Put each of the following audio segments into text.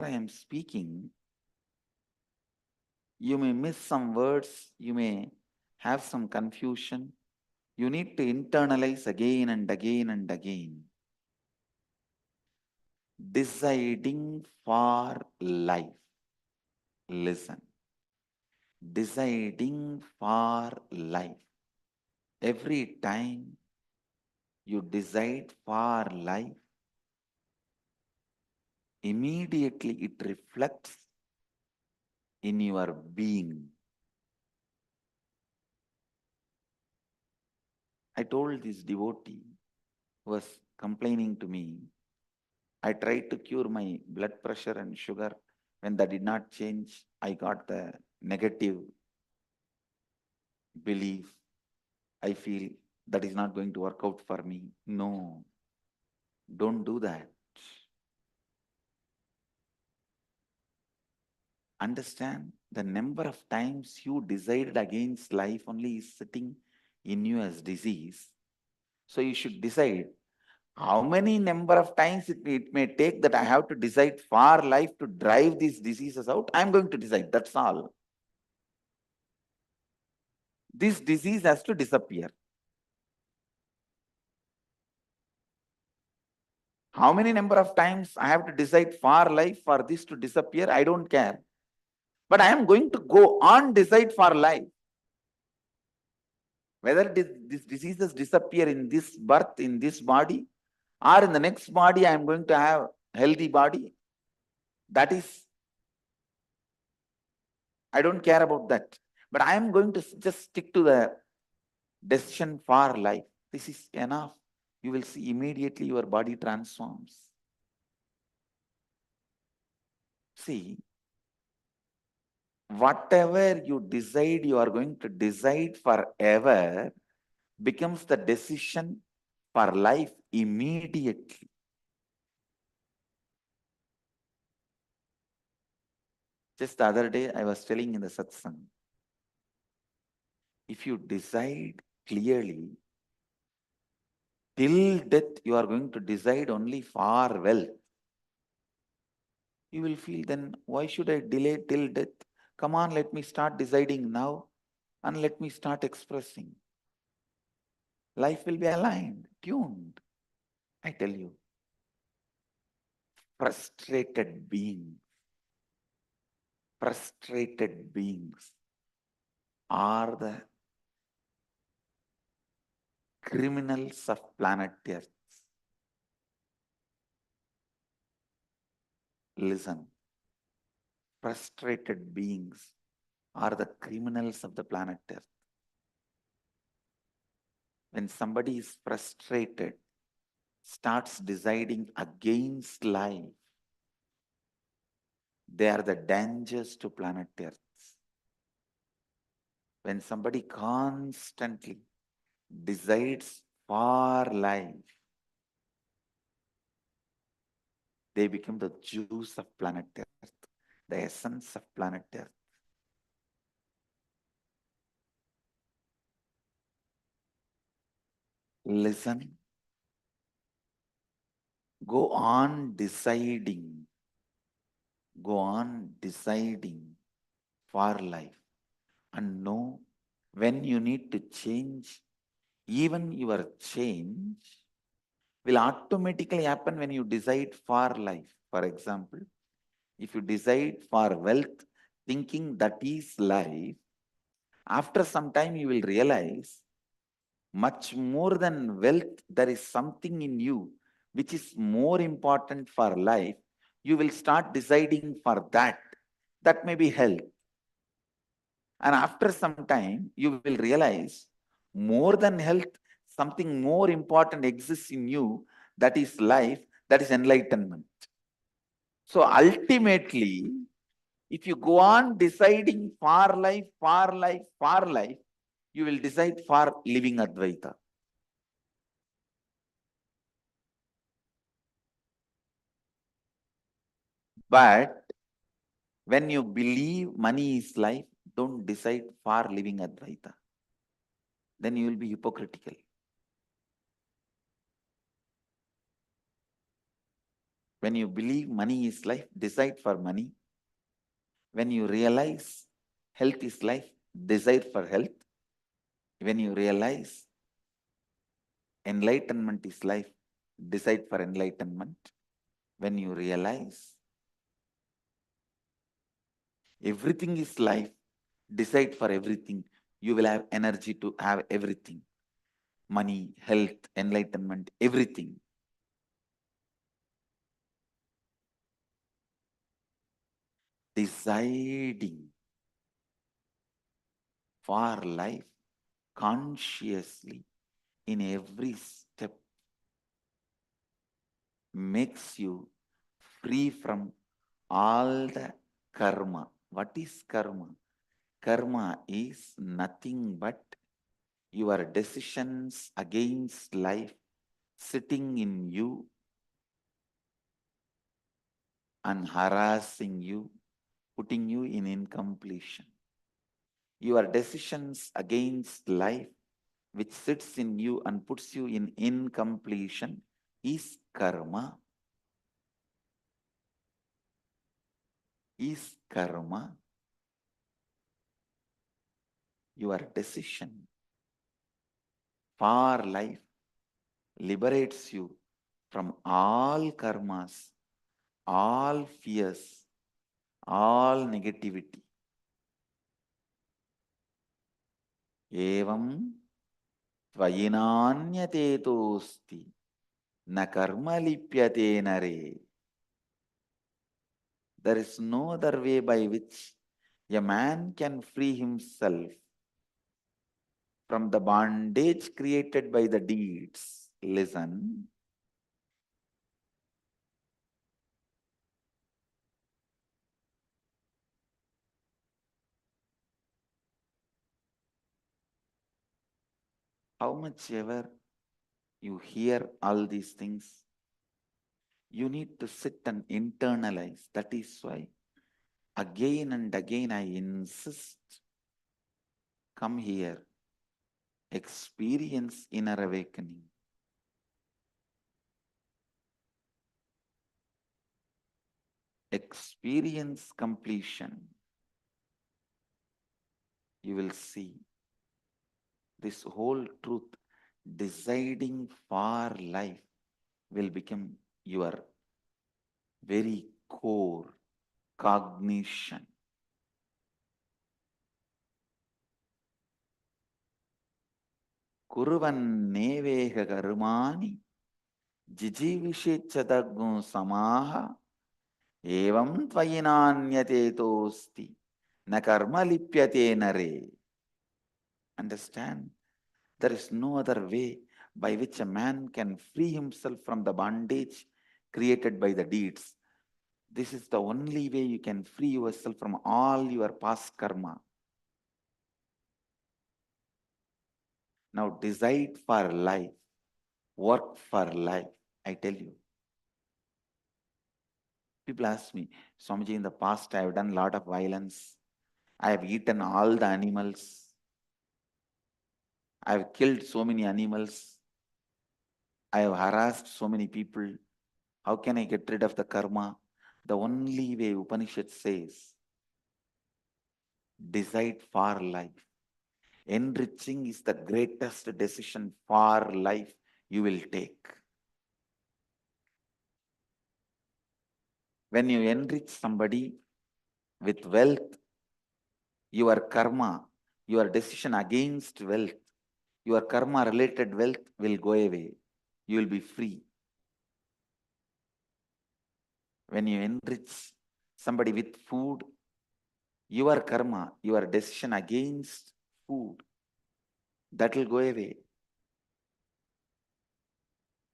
I am speaking, you may miss some words, you may have some confusion. You need to internalize again and again and again. Deciding for life. Listen. Deciding for life. Every time you decide for life, immediately it reflects in your being. I told this devotee who was complaining to me, I tried to cure my blood pressure and sugar. When that did not change, I got the negative belief. I feel that is not going to work out for me. No, don't do that. Understand the number of times you decided against life only is sitting in you as disease. So you should decide how many number of times it may take that I have to decide for life to drive these diseases out. I'm going to decide. That's all. This disease has to disappear. How many number of times I have to decide for life for this to disappear? I don't care. But I am going to go on decide for life. Whether these diseases disappear in this birth, in this body, or in the next body, I am going to have healthy body. That is, I don't care about that. But I am going to just stick to the decision for life. This is enough. You will see immediately your body transforms. See, whatever you decide, you are going to decide forever becomes the decision for life immediately. Just the other day, I was telling in the satsang, if you decide clearly, till death, you are going to decide only for wealth. You will feel then, why should I delay till death? Come on, let me start deciding now and let me start expressing. Life will be aligned, tuned. I tell you, frustrated beings are the criminals of planet Earth. Listen, frustrated beings are the criminals of the planet Earth. When somebody is frustrated, starts deciding against life, they are the dangers to planet Earth. When somebody constantly decides for life, they become the juice of planet Earth, the essence of planet Earth. Listen, go on deciding for life and know when you need to change. Even your change will automatically happen when you decide for life. For example, if you decide for wealth, thinking that is life, after some time you will realize much more than wealth, there is something in you which is more important for life. You will start deciding for that. That may be health. And after some time, you will realize more than health, something more important exists in you, that is life, that is enlightenment. So ultimately, if you go on deciding for life, you will decide for living Advaita. But when you believe money is life, don't decide for living Advaita. Then you will be hypocritical. When you believe money is life, decide for money. When you realize health is life, desire for health. When you realize enlightenment is life, decide for enlightenment. When you realize everything is life, decide for everything. You will have energy to have everything. Money, health, enlightenment, everything. Deciding for life consciously in every step makes you free from all the karma. What is karma? Karma is nothing but your decisions against life sitting in you and harassing you, putting you in incompletion. Your decisions against life, which sits in you and puts you in incompletion, is karma. Is karma. Your decision for life liberates you from all karmas, all fears, all negativity. Evam tvayinanyate tosti na karma lipyate nare. There is no other way by which a man can free himself from the bondage created by the deeds. Listen. How much ever you hear all these things, you need to sit and internalize. That is why again and again I insist, come here, experience inner awakening. Experience completion. You will see this whole truth. Deciding for life will become your very core cognition. Kuruvanneveha karmani jijivishechadagum samaha evam tvayinanyate tosti na karma lipyate nare. Understand? There is no other way by which a man can free himself from the bondage created by the deeds. This is the only way you can free yourself from all your past karma. Now decide for life, work for life. I tell you. People ask me, Swamiji, in the past I have done a lot of violence. I have eaten all the animals. I have killed so many animals. I have harassed so many people. How can I get rid of the karma? The only way, Upanishad says, decide for life. Enriching is the greatest decision for life you will take. When you enrich somebody with wealth, your karma, your decision against wealth, your karma related wealth will go away. You will be free. When you enrich somebody with food, your karma, your decision against food, that will go away.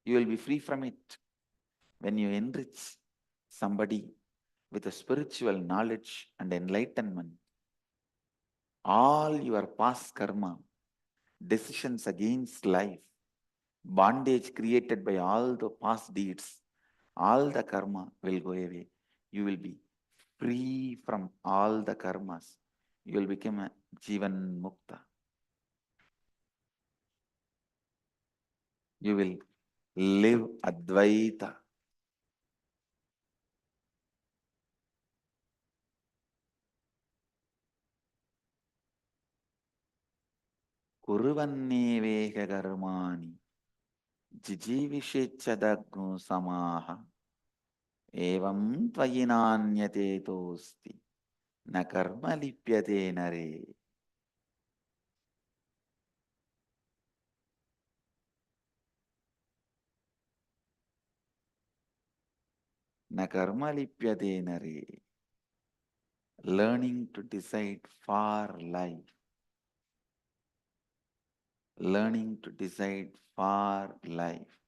You will be free from it. When you enrich somebody with a spiritual knowledge and enlightenment, all your past karma, decisions against life, bondage created by all the past deeds, all the karma will go away. You will be free from all the karmas. You will become a Jivan Mukta. You will live Advaita. kuruvanneveka karmani jijivisheccadagnu samaha evam tvayinanyate tosti na karma lipyate nare. Na karma lipyate nare. Learning to decide for life. Learning to decide for life.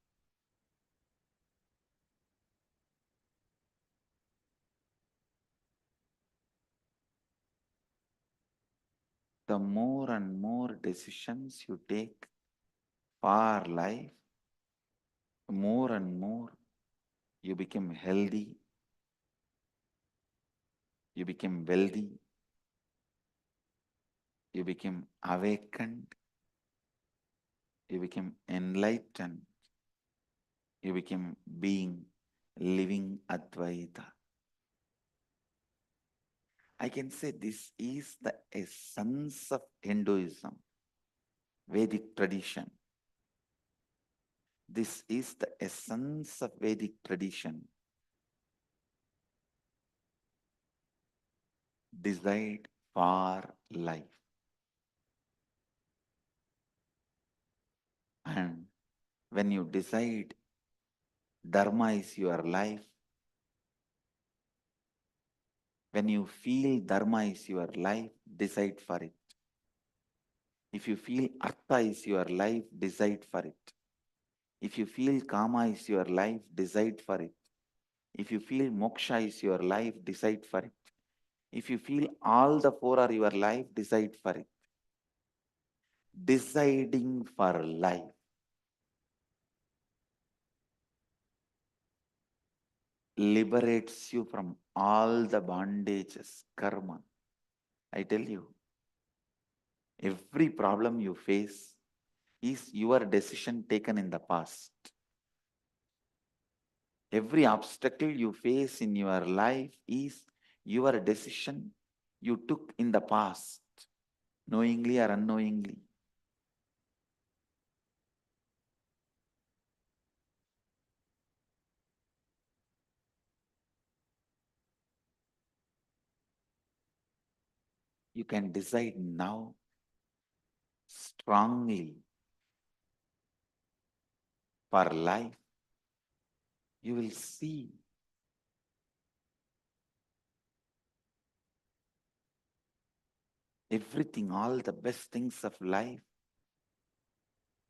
The more and more decisions you take for life, more and more you become healthy, you become wealthy, you become awakened, you become enlightened, you become being living Advaita. I can say this is the essence of Hinduism, Vedic tradition. This is the essence of Vedic tradition. Decide for life. And when you decide Dharma is your life, when you feel Dharma is your life, decide for it. If you feel Artha is your life, decide for it. If you feel Kama is your life, decide for it. If you feel Moksha is your life, decide for it. If you feel all the four are your life, decide for it. Deciding for life liberates you from all the bondages, karma. I tell you, every problem you face is your decision taken in the past. Every obstacle you face in your life is your decision you took in the past, knowingly or unknowingly. You can decide now strongly for life. You will see everything, all the best things of life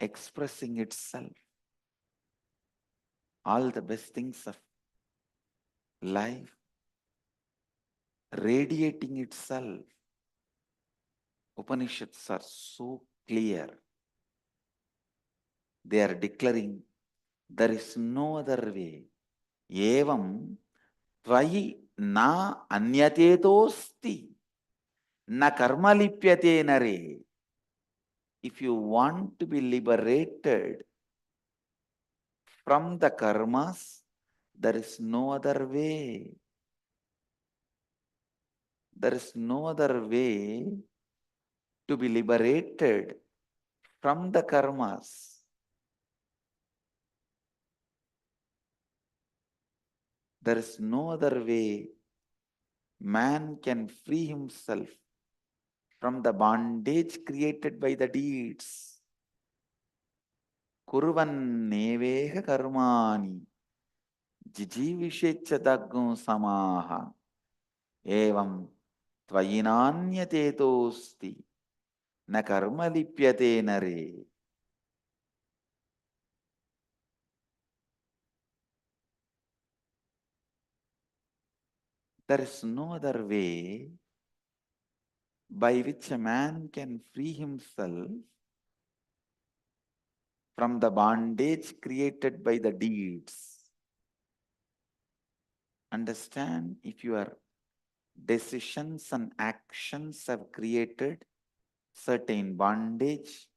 expressing itself. All the best things of life radiating itself. Upanishads are so clear. They are declaring there is no other way. Evam tvayi na anyatetosti na karma lipyate nare. If you want to be liberated from the karmas, there is no other way. There is no other way to be liberated from the karmas. There is no other way man can free himself from the bondage created by the deeds. Kurvanneveha karmani jijivishechadagnu samaha evam tvayinanyatetosti na karma lipyate nare. There is no other way by which a man can free himself from the bondage created by the deeds. Understand, if your decisions and actions have created certain bondage,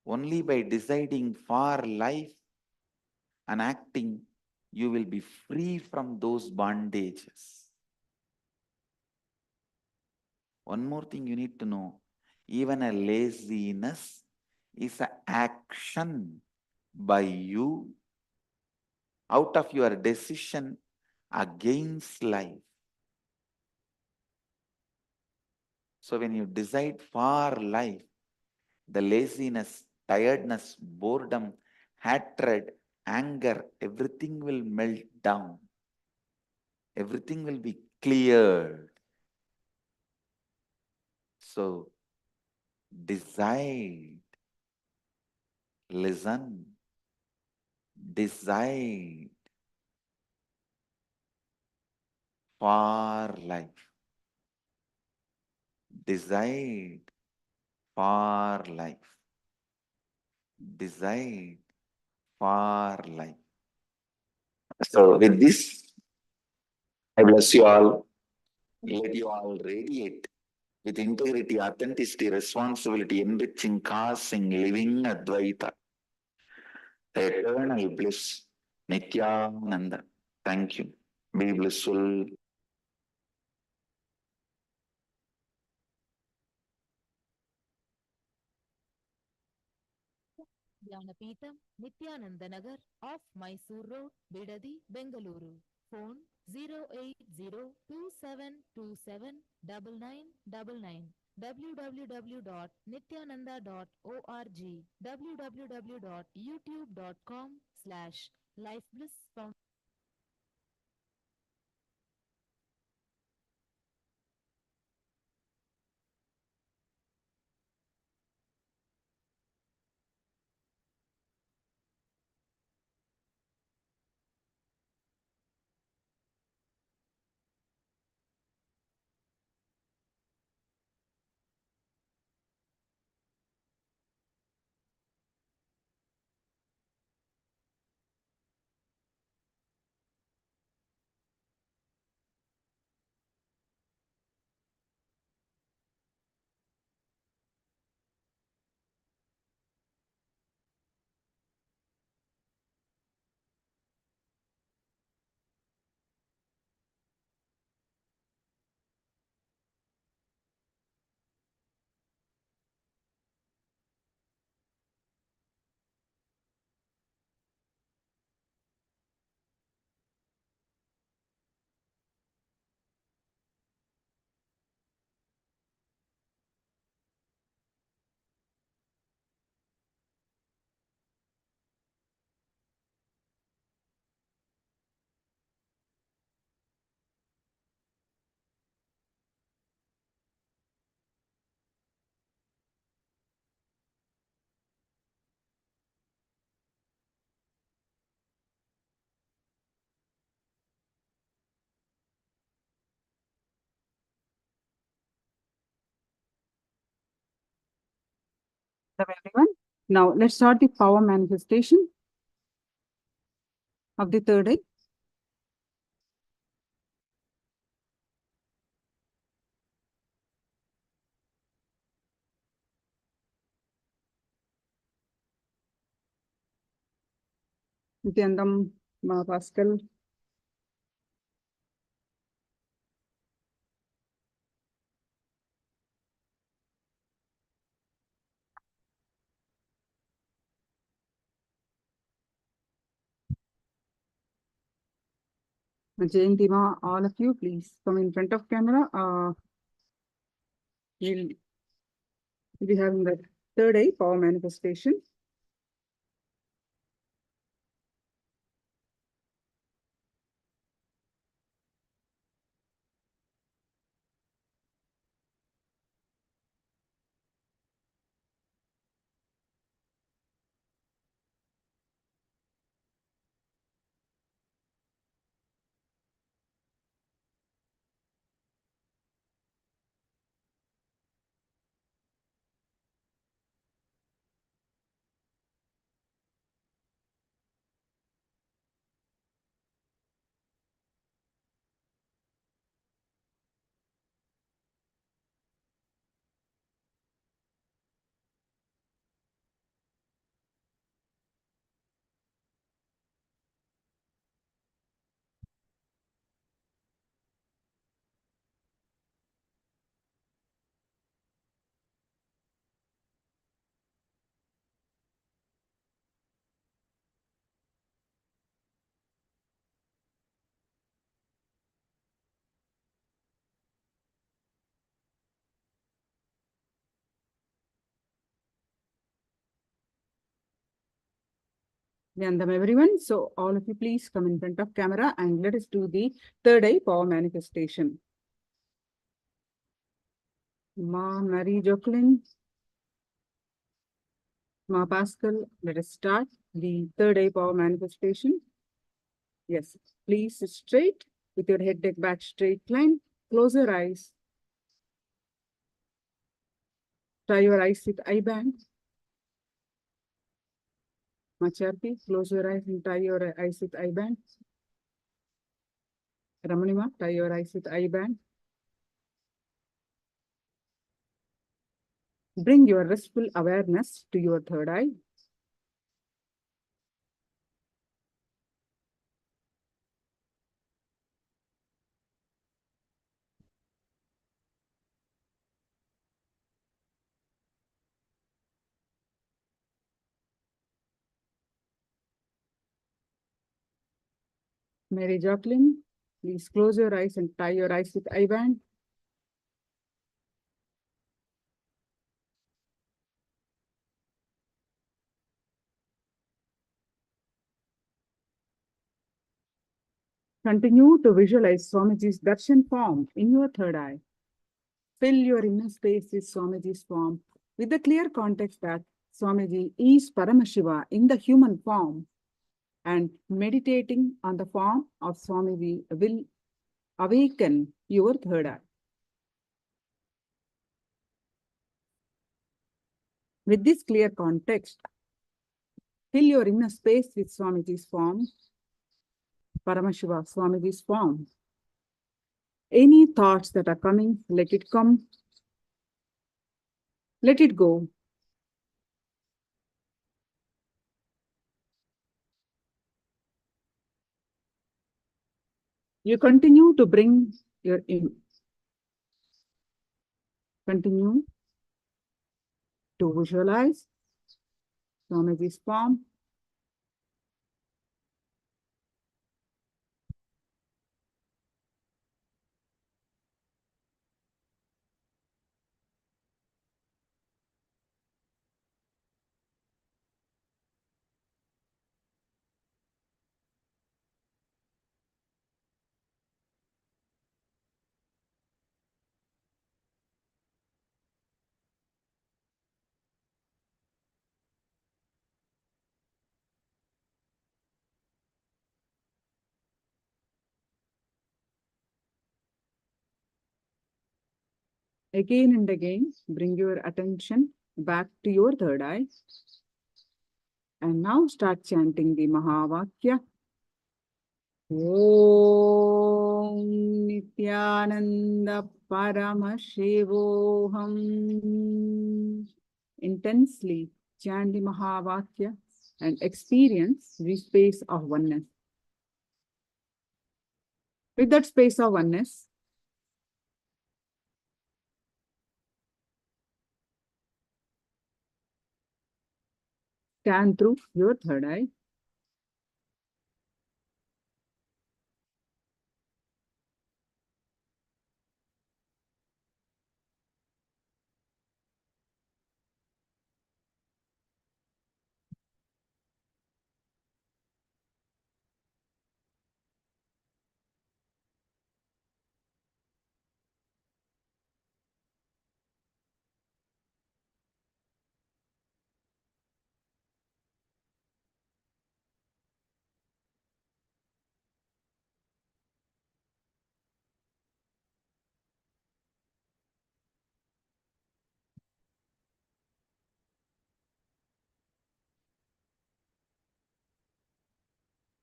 only by deciding for life and acting, you will be free from those bondages. One more thing you need to know, Even a laziness is an action by you out of your decision against life. So when you decide for life, the laziness, tiredness, boredom, hatred, anger, everything will melt down. Everything will be cleared. So decide, listen, decide for life. Decide for life. Decide for life. So with this, I bless you all. Let you all radiate with integrity, authenticity, responsibility, enriching, causing, living Advaita, the eternal bliss, Nityananda. Thank you. Be blissful. Jnanapeetham, Nityananda Nagar, off Mysore Road, Bidadi, Bengaluru. Phone 08027279999. www.nityananda.org. www.youtube.com/lifeblissfoundation. Hello, everyone. Now let's start the power manifestation of the third eye. Nityanandam, Pascal. Jayantima, all of you, please come in front of camera. We'll be having the third eye power manifestation. Nandam, everyone. So all of you please come in front of camera and let us do the third eye power manifestation. Ma Marie Jacqueline, Ma Pascal, let us start the third eye power manifestation. Yes, please sit straight with your head, neck, back, straight line. Close your eyes. Tie your eyes with eye band. Macharpi, close your eyes and tie your eyes with eye band. Ramanima, tie your eyes with eye band. Bring your restful awareness to your third eye. Mary Jacqueline, please close your eyes and tie your eyes with eye band. Continue to visualize Swamiji's darshan form in your third eye. Fill your inner space with Swamiji's form with the clear context that Swamiji is Paramashiva in the human form, and meditating on the form of Swamiji will awaken your third eye. With this clear context, fill your inner space with Swamiji's form, Paramashiva, Swamiji's form. Any thoughts that are coming, let it come. Let it go. You continue to bring your continue to visualize Swamiji's form. Again and again, bring your attention back to your third eye. And now start chanting the Mahavakya. Om Nityananda Paramashivoham. Intensely chant the Mahavakya and experience the space of oneness. With that space of oneness, scan through your third eye.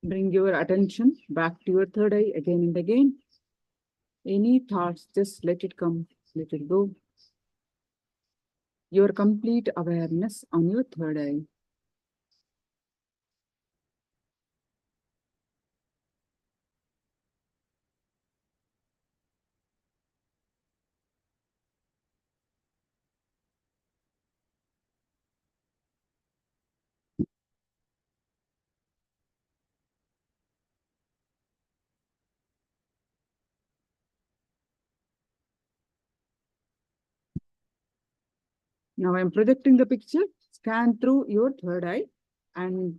Bring your attention back to your third eye again and again. Any thoughts, just let it come, let it go. Your complete awareness on your third eye. Now I'm projecting the picture. Scan through your third eye and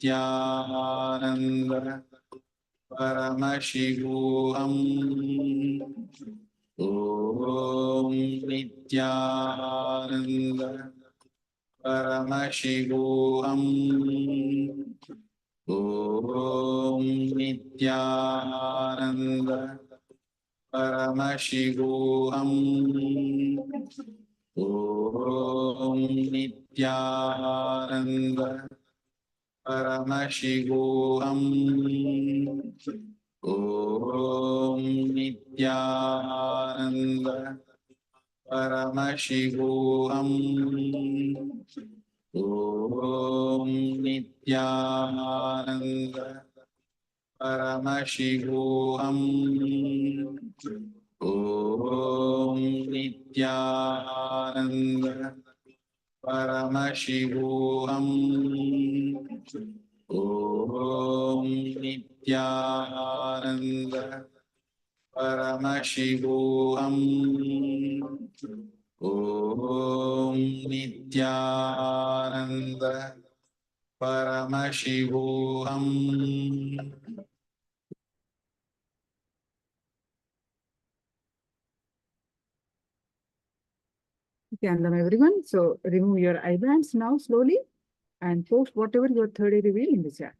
Nityananda Paramashivoham Om Nityananda Paramashivoham Om Nityananda Paramashivoham Om Nityananda Paramashivoham Om Nityananda Paramashivoham Om Nityananda Paramashivoham Om Nityananda Paramashivoham Om Nityananda Paramashivoham Om Nityananda Paramashivoham. Nityanandam, everyone. So remove your eyebands now slowly and post whatever your third eye reveal in the chat.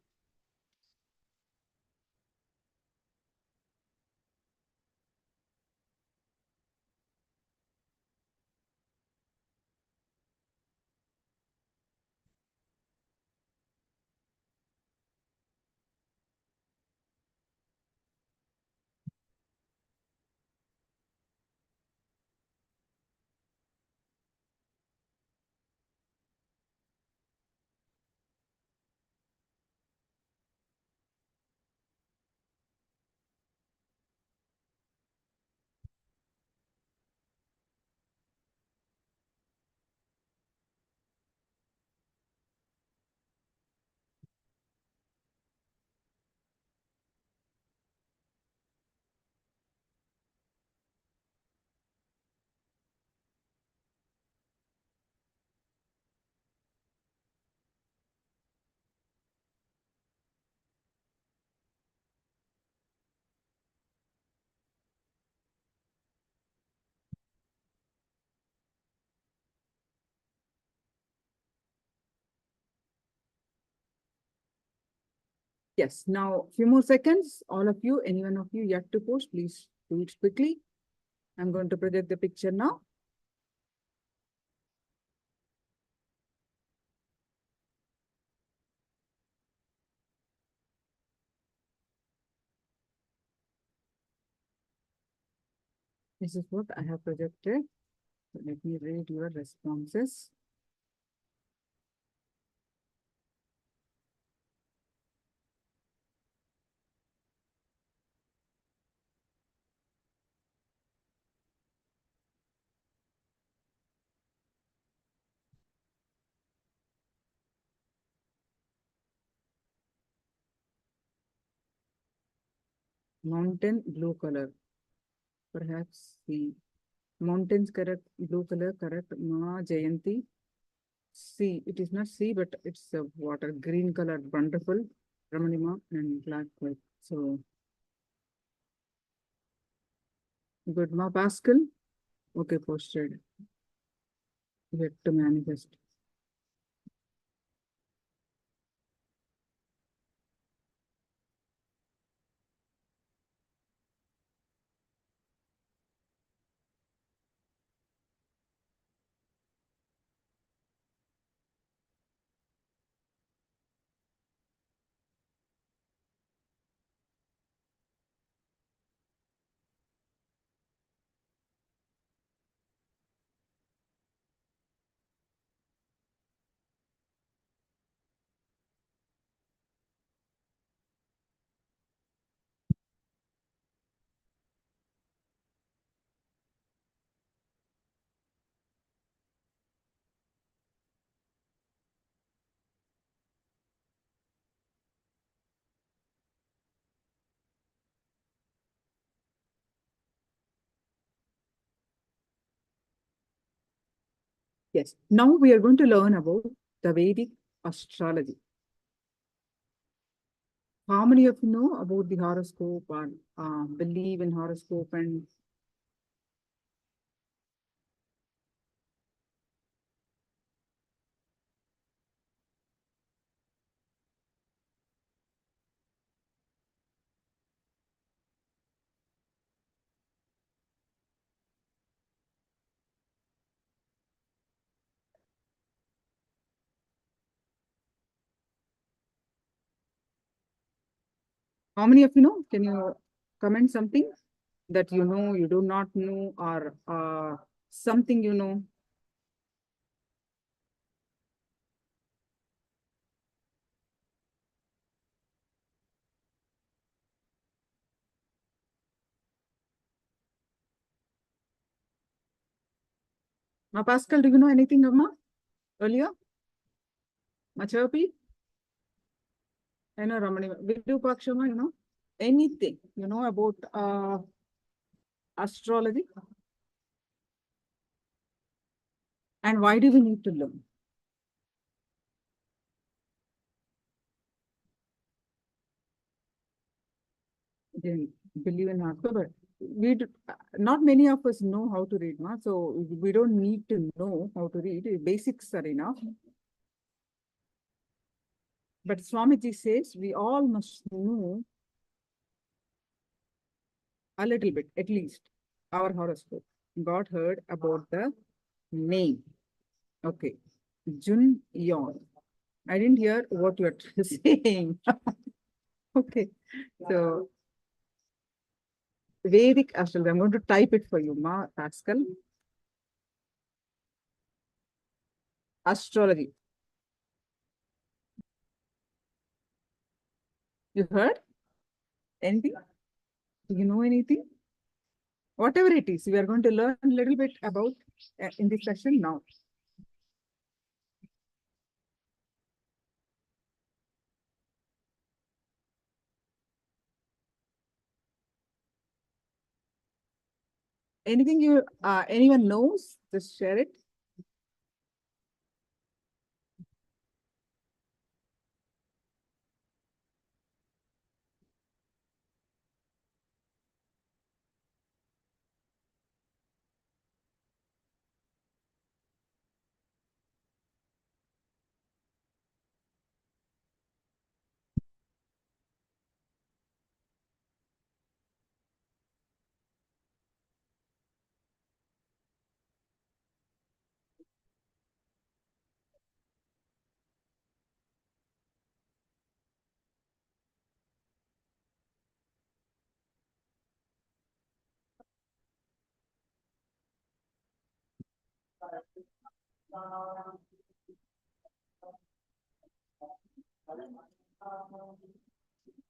Yes, now few more seconds. All of you, any one of you yet to post, please do it quickly. I'm going to project the picture now. This is what I have projected. So let me read your responses. Mountain blue color. Perhaps the mountains correct, blue color correct. Ma Jayanti. Sea. It is not sea, but it's a water, green color, wonderful. Ramanima and black white. So good. Ma Pascal. Okay, posted. Yet to manifest. Yes. Now we are going to learn about the Vedic astrology. How many of you know about the horoscope or believe in horoscope? And how many of you know? Can you comment something that you know, you do not know, or something you know? Now, Pascal, do you know anything, Amma? Earlier? Machapi? I know Ramani. Vidu Pakshama, you know? Anything you know about astrology? And why do we need to learn? They believe in horoscope, but not many of us know how to read, ma? So we don't need to know how to read. Basics are enough. But Swamiji says we all must know a little bit, at least, our horoscope. God heard about the name. Okay. Jun Yon. I didn't hear what you're saying. Okay. So Vedic astrology. I'm going to type it for you, Ma Pascal. Astrology. You heard anything? Do you know anything? Whatever it is, we are going to learn a little bit about in this session now. Anything you anyone knows, just share it.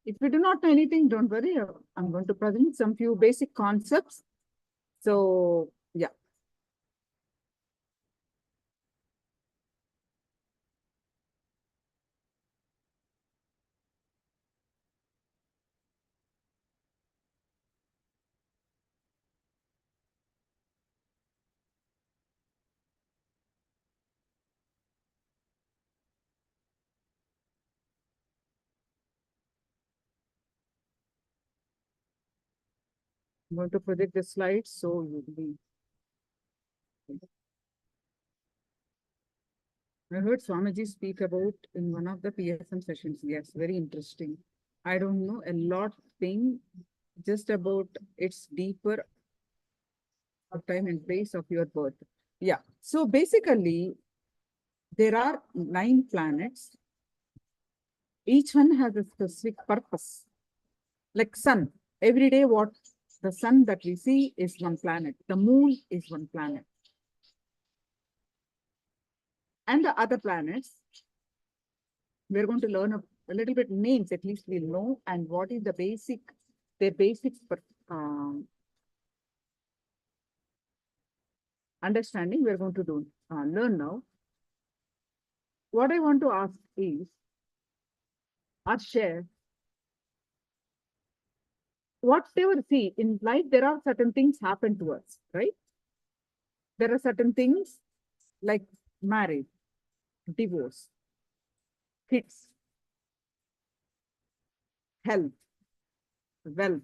If you do not know anything, don't worry. I'm going to present some few basic concepts. So, yeah. I'm going to project the slides so you'll be. I heard Swamiji speak about in one of the PSM sessions. Yes, very interesting. I don't know a lot thing just about its deeper time and place of your birth. Yeah. So basically, there are 9 planets. Each one has a specific purpose. Like sun. Every day, what the sun that we see is one planet. The moon is one planet. And the other planets, we're going to learn a little bit names, at least we'll know, and what is the basic, their basic understanding we're going to do learn now. What I want to ask is, or share, whatever, see, in life, there are certain things happen to us, right? There are certain things like marriage, divorce, kids, health, wealth.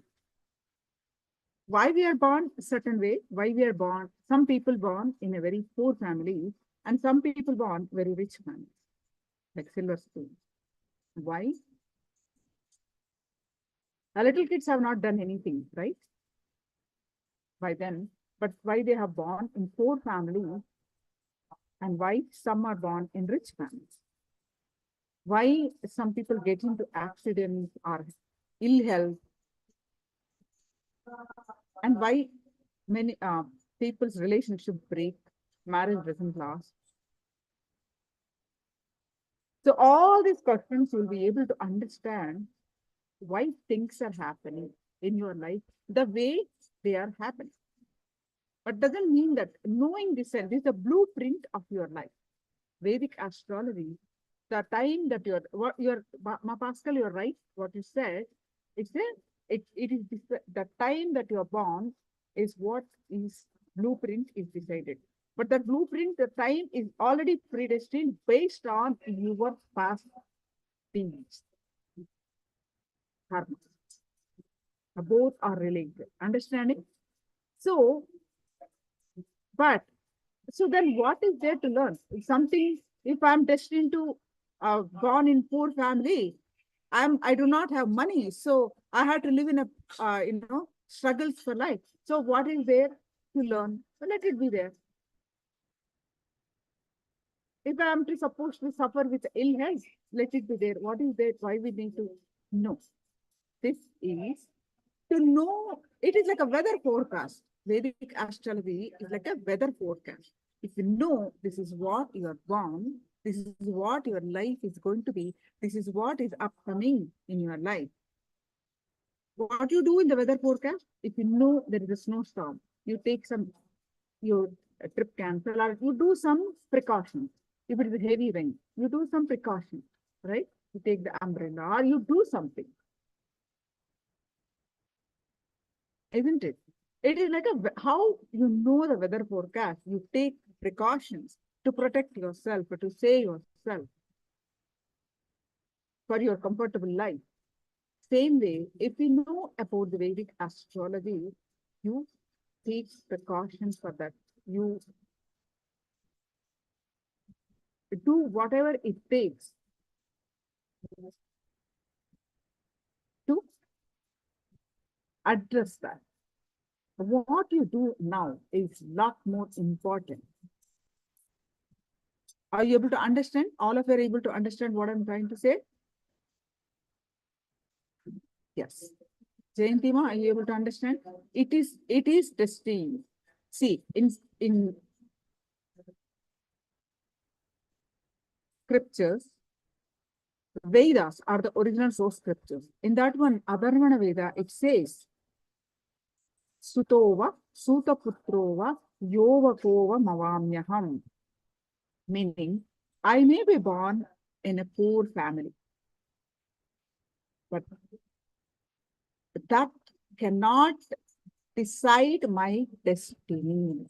Why we are born a certain way? Why we are born? Some people born in a very poor family, and some people born very rich families, like silver spoon. Why? The little kids have not done anything, right? By then, but why they have born in poor families, and why some are born in rich families? Why some people get into accidents or ill health, and why many people's relationship break, marriage doesn't last. So all these questions you'll be able to understand why things are happening in your life the way they are happening. But doesn't mean that knowing this is a blueprint of your life. Vedic astrology, the time that Pascal, you're right, what you said, it is the time that you're born is what is blueprint is decided. But that blueprint, the time is already predestined based on your past deeds. Karma. Both are related. Understanding? So, but so then what is there to learn? If I'm destined to born in poor family, I do not have money, so I have to live in a struggles for life. So what is there to learn? Well, let it be there. If I am supposed to suffer with ill health, let it be there. What is there? Why we need to know? This is to know. It is like a weather forecast. Vedic astrology is like a weather forecast. If you know this is what you are born, this is what your life is going to be, this is what is upcoming in your life. What you do in the weather forecast, if you know there is a snowstorm, you take your trip cancel, or you do some precautions. If it is a heavy rain, you do some precautions, right? You take the umbrella or you do something. Isn't it? It is like how you know the weather forecast, you take precautions to protect yourself, to save yourself for your comfortable life. Same way, if you know about the Vedic astrology, you take precautions for that. You do whatever it takes to address that. What you do now is a lot more important. Are you able to understand? All of you are able to understand what I'm trying to say? Yes. Jayantima, are you able to understand? It is destined. See, in scriptures, Vedas are the original source scriptures. In that one, Adharvana Veda, it says, Sutova, Sutaputrova, Yovakova Mavamyaham. Meaning, I may be born in a poor family, but that cannot decide my destiny.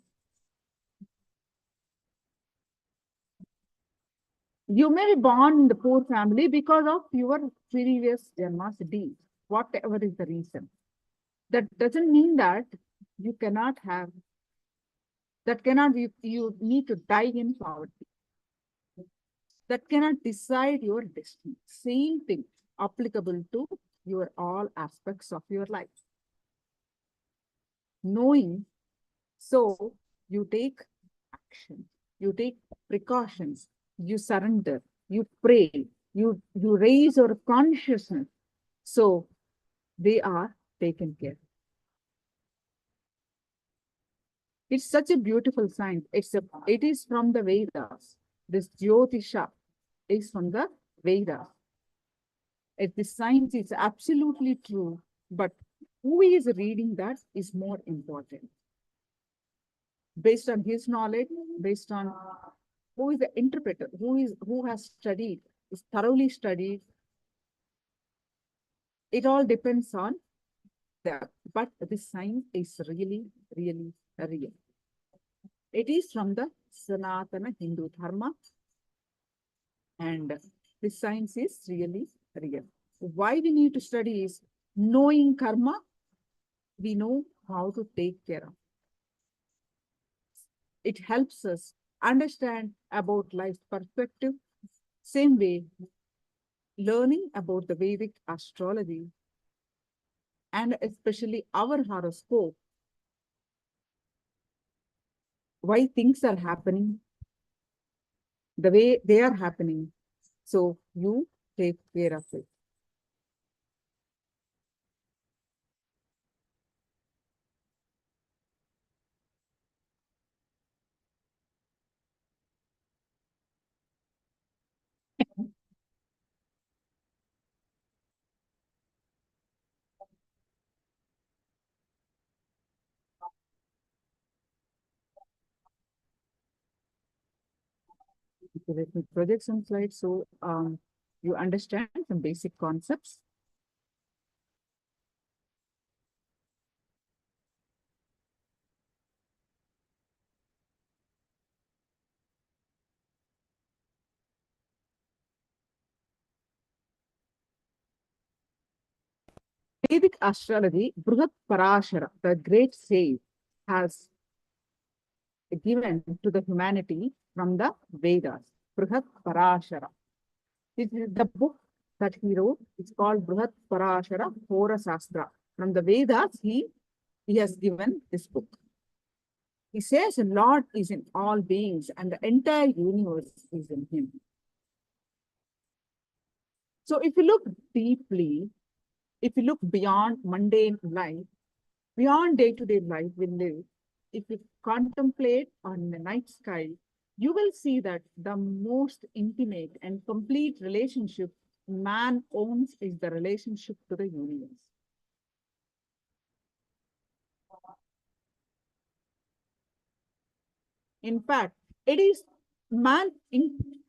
You may be born in the poor family because of your previous janma's deeds, whatever is the reason. That doesn't mean that you cannot have, that cannot be, you need to die in poverty. That cannot decide your destiny. Same thing applicable to your all aspects of your life. Knowing, so you take action, you take precautions, you surrender, you pray, you raise your consciousness. So they are taken care. It's such a beautiful science. It is from the Vedas. This Jyotisha is from the Vedas. This science is absolutely true, but who is reading that is more important. Based on his knowledge, based on who is the interpreter, who has studied, is thoroughly studied. It all depends on that. But this science is really, really real. It is from the Sanatana Hindu Dharma, and this science is really real. why we need to study is knowing karma, we know how to take care of. It helps us understand about life's perspective. Same way, learning about the Vedic astrology and especially our horoscope, why things are happening the way they are happening. So you take care of it. Okay, let me project some slides so you understand some basic concepts. Vedic astrology, Bruhat Parashara, the great sage, has given to the humanity from the Vedas. Bruhat Parashara. This is the book that he wrote. It's called Bruhat Parashara Hora Sastra. From the Vedas, he has given this book. He says the Lord is in all beings and the entire universe is in him. So if you look deeply, if you look beyond mundane life, beyond day-to-day life we live, if you contemplate on the night sky, you will see that the most intimate and complete relationship man owns is the relationship to the universe. In fact, it is man's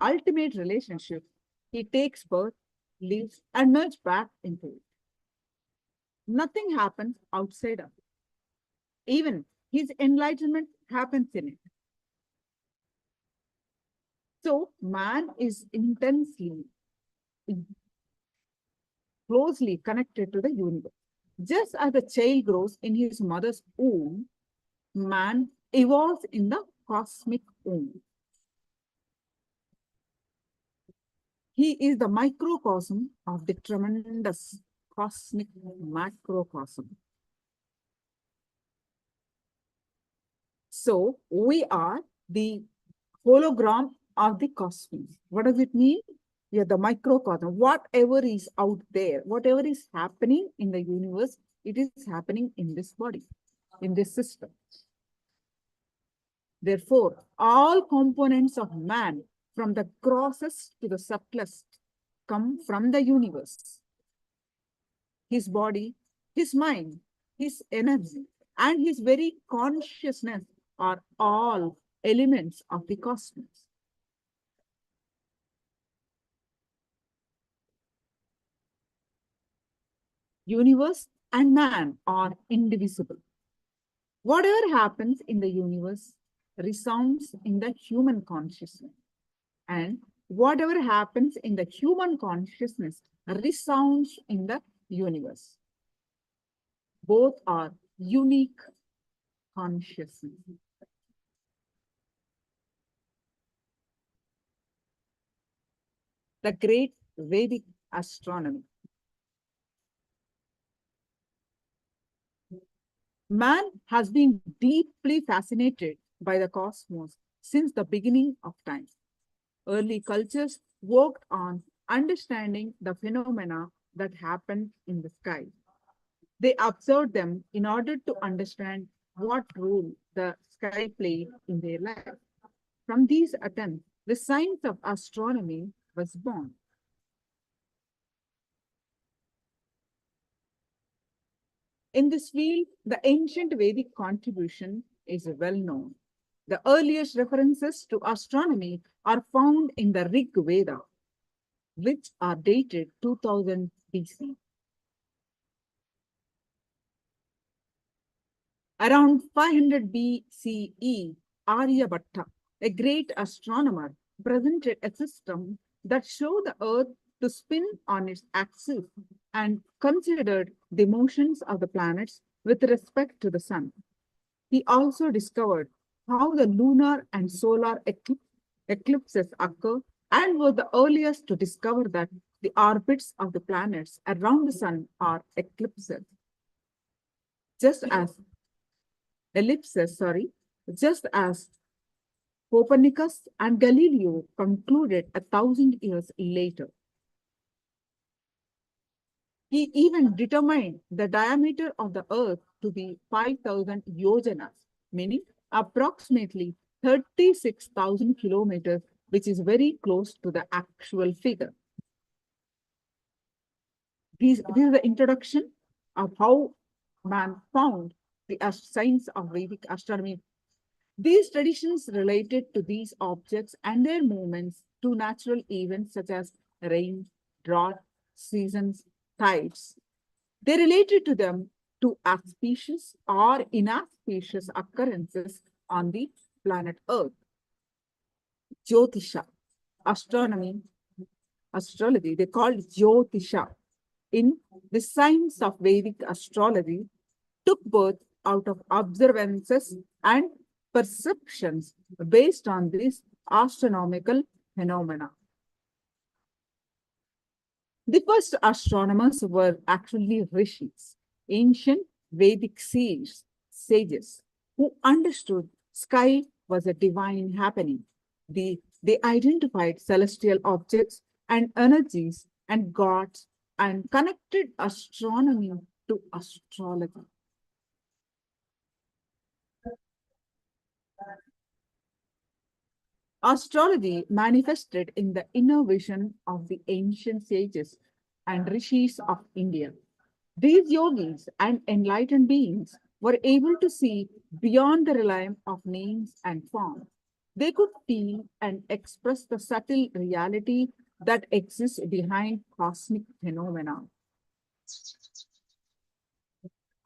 ultimate relationship. He takes birth, lives, and merges back into it. Nothing happens outside of it. Even his enlightenment happens in it. So man is intensely, closely connected to the universe. Just as the child grows in his mother's womb, man evolves in the cosmic womb. He is the microcosm of the tremendous cosmic macrocosm. So we are the hologram of the cosmos. What does it mean? We are the microcosm. Whatever is out there, whatever is happening in the universe, it is happening in this body, in this system. Therefore, all components of man, from the grossest to the subtlest, come from the universe. His body, his mind, his energy, and his very consciousness are all elements of the cosmos. Universe and man are indivisible. Whatever happens in the universe resounds in the human consciousness. And whatever happens in the human consciousness resounds in the universe. Both are unique consciousness. The great Vedic astronomy. Man has been deeply fascinated by the cosmos since the beginning of time. Early cultures worked on understanding the phenomena that happened in the sky. They observed them in order to understand what role the sky played in their life. From these attempts, the science of astronomy was born. In this field, the ancient Vedic contribution is well known. The earliest references to astronomy are found in the Rig Veda, which are dated 2000 BC. Around 500 BCE, Aryabhatta, a great astronomer, presented a system that showed the Earth to spin on its axis and considered the motions of the planets with respect to the sun. He also discovered how the lunar and solar eclipses occur and was the earliest to discover that the orbits of the planets around the sun are ellipses, just as Copernicus and Galileo concluded 1,000 years later. He even determined the diameter of the Earth to be 5,000 yojanas, meaning approximately 36,000 kilometers, which is very close to the actual figure. This is the introduction of how man found the science of Vedic astronomy. These traditions related to these objects and their movements to natural events such as rain, drought, seasons, tides. They related to them to auspicious or inauspicious occurrences on the planet Earth. Jyotisha, astrology, they called Jyotisha in the science of Vedic astrology, took birth out of observances and perceptions based on these astronomical phenomena. The first astronomers were actually rishis, ancient Vedic sages who understood sky was a divine happening. They identified celestial objects and energies and gods and connected astronomy to astrology. Astrology manifested in the inner vision of the ancient sages and rishis of India. These yogis and enlightened beings were able to see beyond the realm of names and forms. They could feel and express the subtle reality that exists behind cosmic phenomena.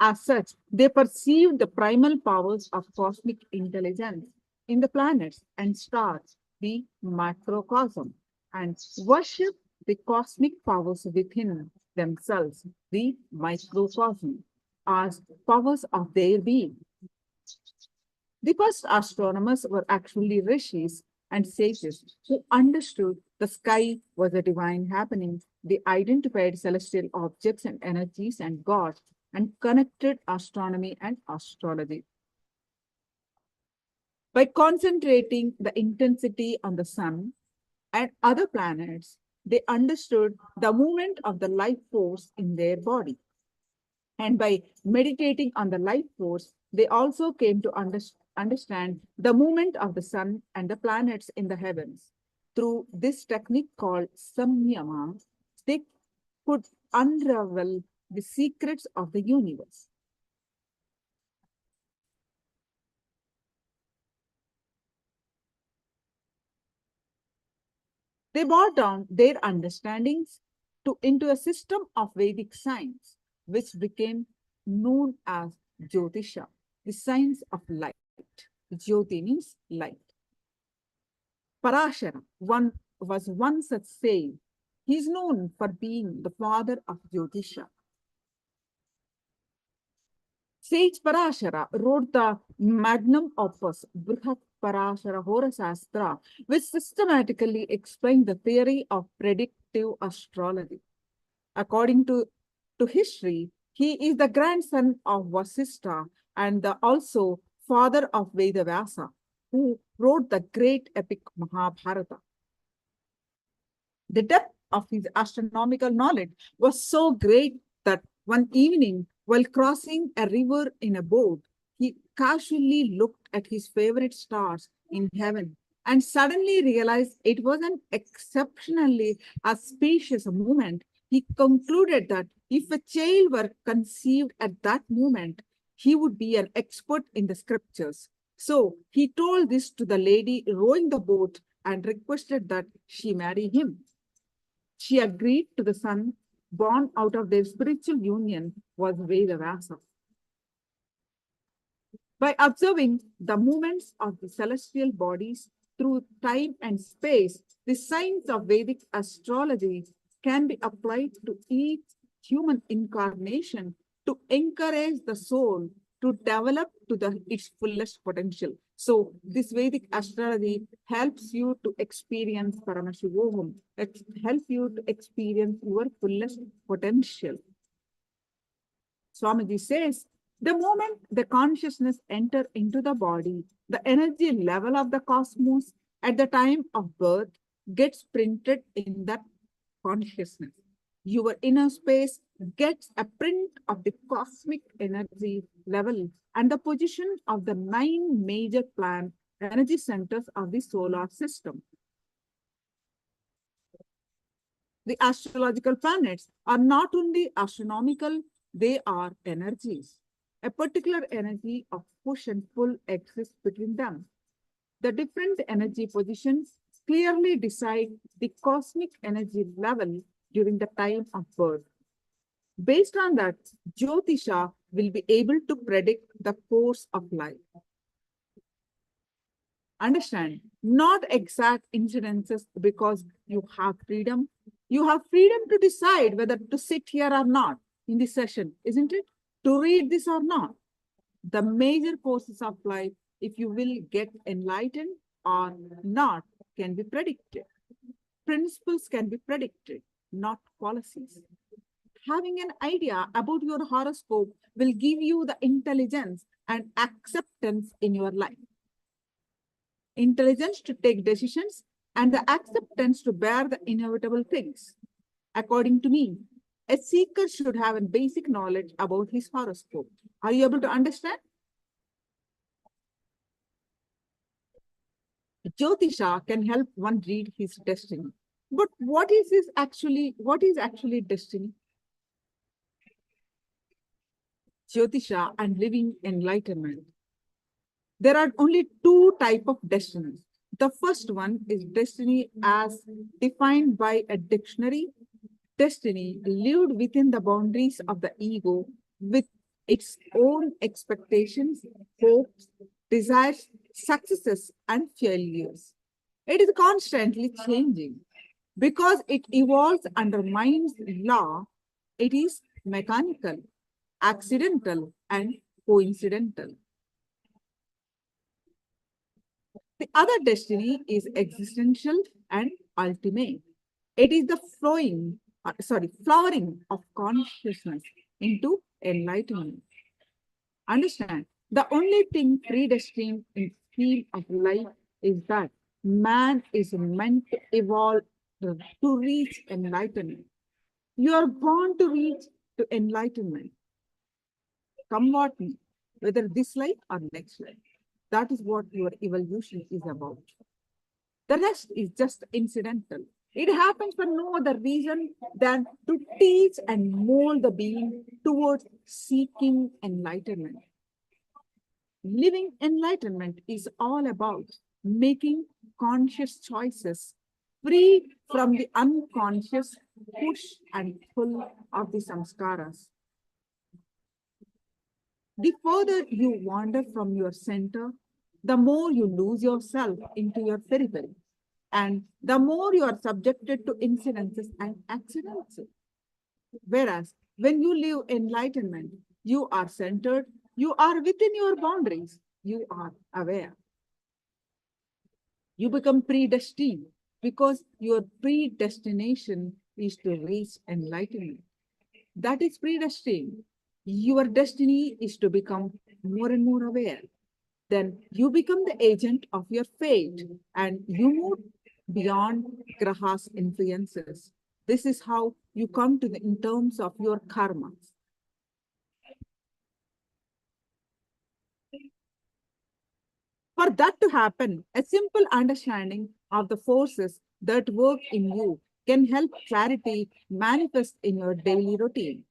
As such, they perceived the primal powers of cosmic intelligence in the planets and stars, the macrocosm, and worship the cosmic powers within themselves, the microcosm, as powers of their being. The first astronomers were actually rishis and sages who understood the sky was a divine happening. They identified celestial objects and energies and gods and connected astronomy and astrology. By concentrating the intensity on the sun and other planets, they understood the movement of the life force in their body. And by meditating on the life force, they also came to understand the movement of the sun and the planets in the heavens. Through this technique called samyama, they could unravel the secrets of the universe. They brought down their understandings into a system of Vedic science, which became known as Jyotisha, the science of light. Jyoti means light. Parashara was one such sage. He is known for being the father of Jyotisha. Sage Parashara wrote the magnum opus Brihat Parashara Horasastra, which systematically explained the theory of predictive astrology. According to history, he is the grandson of Vasishtha and also father of Vedavyasa, who wrote the great epic Mahabharata. The depth of his astronomical knowledge was so great that one evening, while crossing a river in a boat, he casually looked at his favorite stars in heaven and suddenly realized it was an exceptionally auspicious moment. He concluded that if a child were conceived at that moment, he would be an expert in the scriptures. So he told this to the lady rowing the boat and requested that she marry him. She agreed to the son born out of their spiritual union was Vedavyasa. By observing the movements of the celestial bodies through time and space, the science of Vedic astrology can be applied to each human incarnation to encourage the soul to develop to its fullest potential. So this Vedic astrology helps you to experience Paramashivoham, help you to experience your fullest potential. Swamiji says, the moment the consciousness enters into the body, the energy level of the cosmos at the time of birth gets printed in that consciousness. Your inner space gets a print of the cosmic energy level and the position of the 9 major plant energy centers of the solar system. The astrological planets are not only astronomical, they are energies. A particular energy of push and pull exists between them. The different energy positions clearly decide the cosmic energy level during the time of birth. Based on that, Jyotisha will be able to predict the course of life. Understand, not exact incidences because you have freedom. You have freedom to decide whether to sit here or not in this session, isn't it? To read this or not. The major courses of life, if you will get enlightened or not, can be predicted. Principles can be predicted, not policies. Having an idea about your horoscope will give you the intelligence and acceptance in your life. Intelligence to take decisions and the acceptance to bear the inevitable things. According to me, a seeker should have a basic knowledge about his horoscope. Are you able to understand? Jyotisha can help one read his destiny. But what is actually destiny? Jyotisha and living enlightenment. There are only 2 types of destinies. The first one is destiny as defined by a dictionary. Destiny lived within the boundaries of the ego with its own expectations, hopes, desires, successes, and failures. It is constantly changing. Because it evolves under mind's law, it is mechanical, accidental, and coincidental. The other destiny is existential and ultimate. It is the flowering of consciousness into enlightenment. Understand, the only thing predestined in the field of life is that man is meant to evolve to reach enlightenment. You are born to reach to enlightenment. Come what may, whether this life or next life. That is what your evolution is about. The rest is just incidental. It happens for no other reason than to teach and mold the being towards seeking enlightenment. Living enlightenment is all about making conscious choices free from the unconscious push and pull of the samskaras. The further you wander from your center, the more you lose yourself into your periphery, and the more you are subjected to incidences and accidents. Whereas when you live enlightenment, you are centered, you are within your boundaries, you are aware. You become predestined because your predestination is to reach enlightenment. That is predestined. Your destiny is to become more and more aware. Then you become the agent of your fate and you move beyond Graha's influences. This is how you come to in terms of your karmas. For that to happen, a simple understanding of the forces that work in you can help clarity manifest in your daily routine.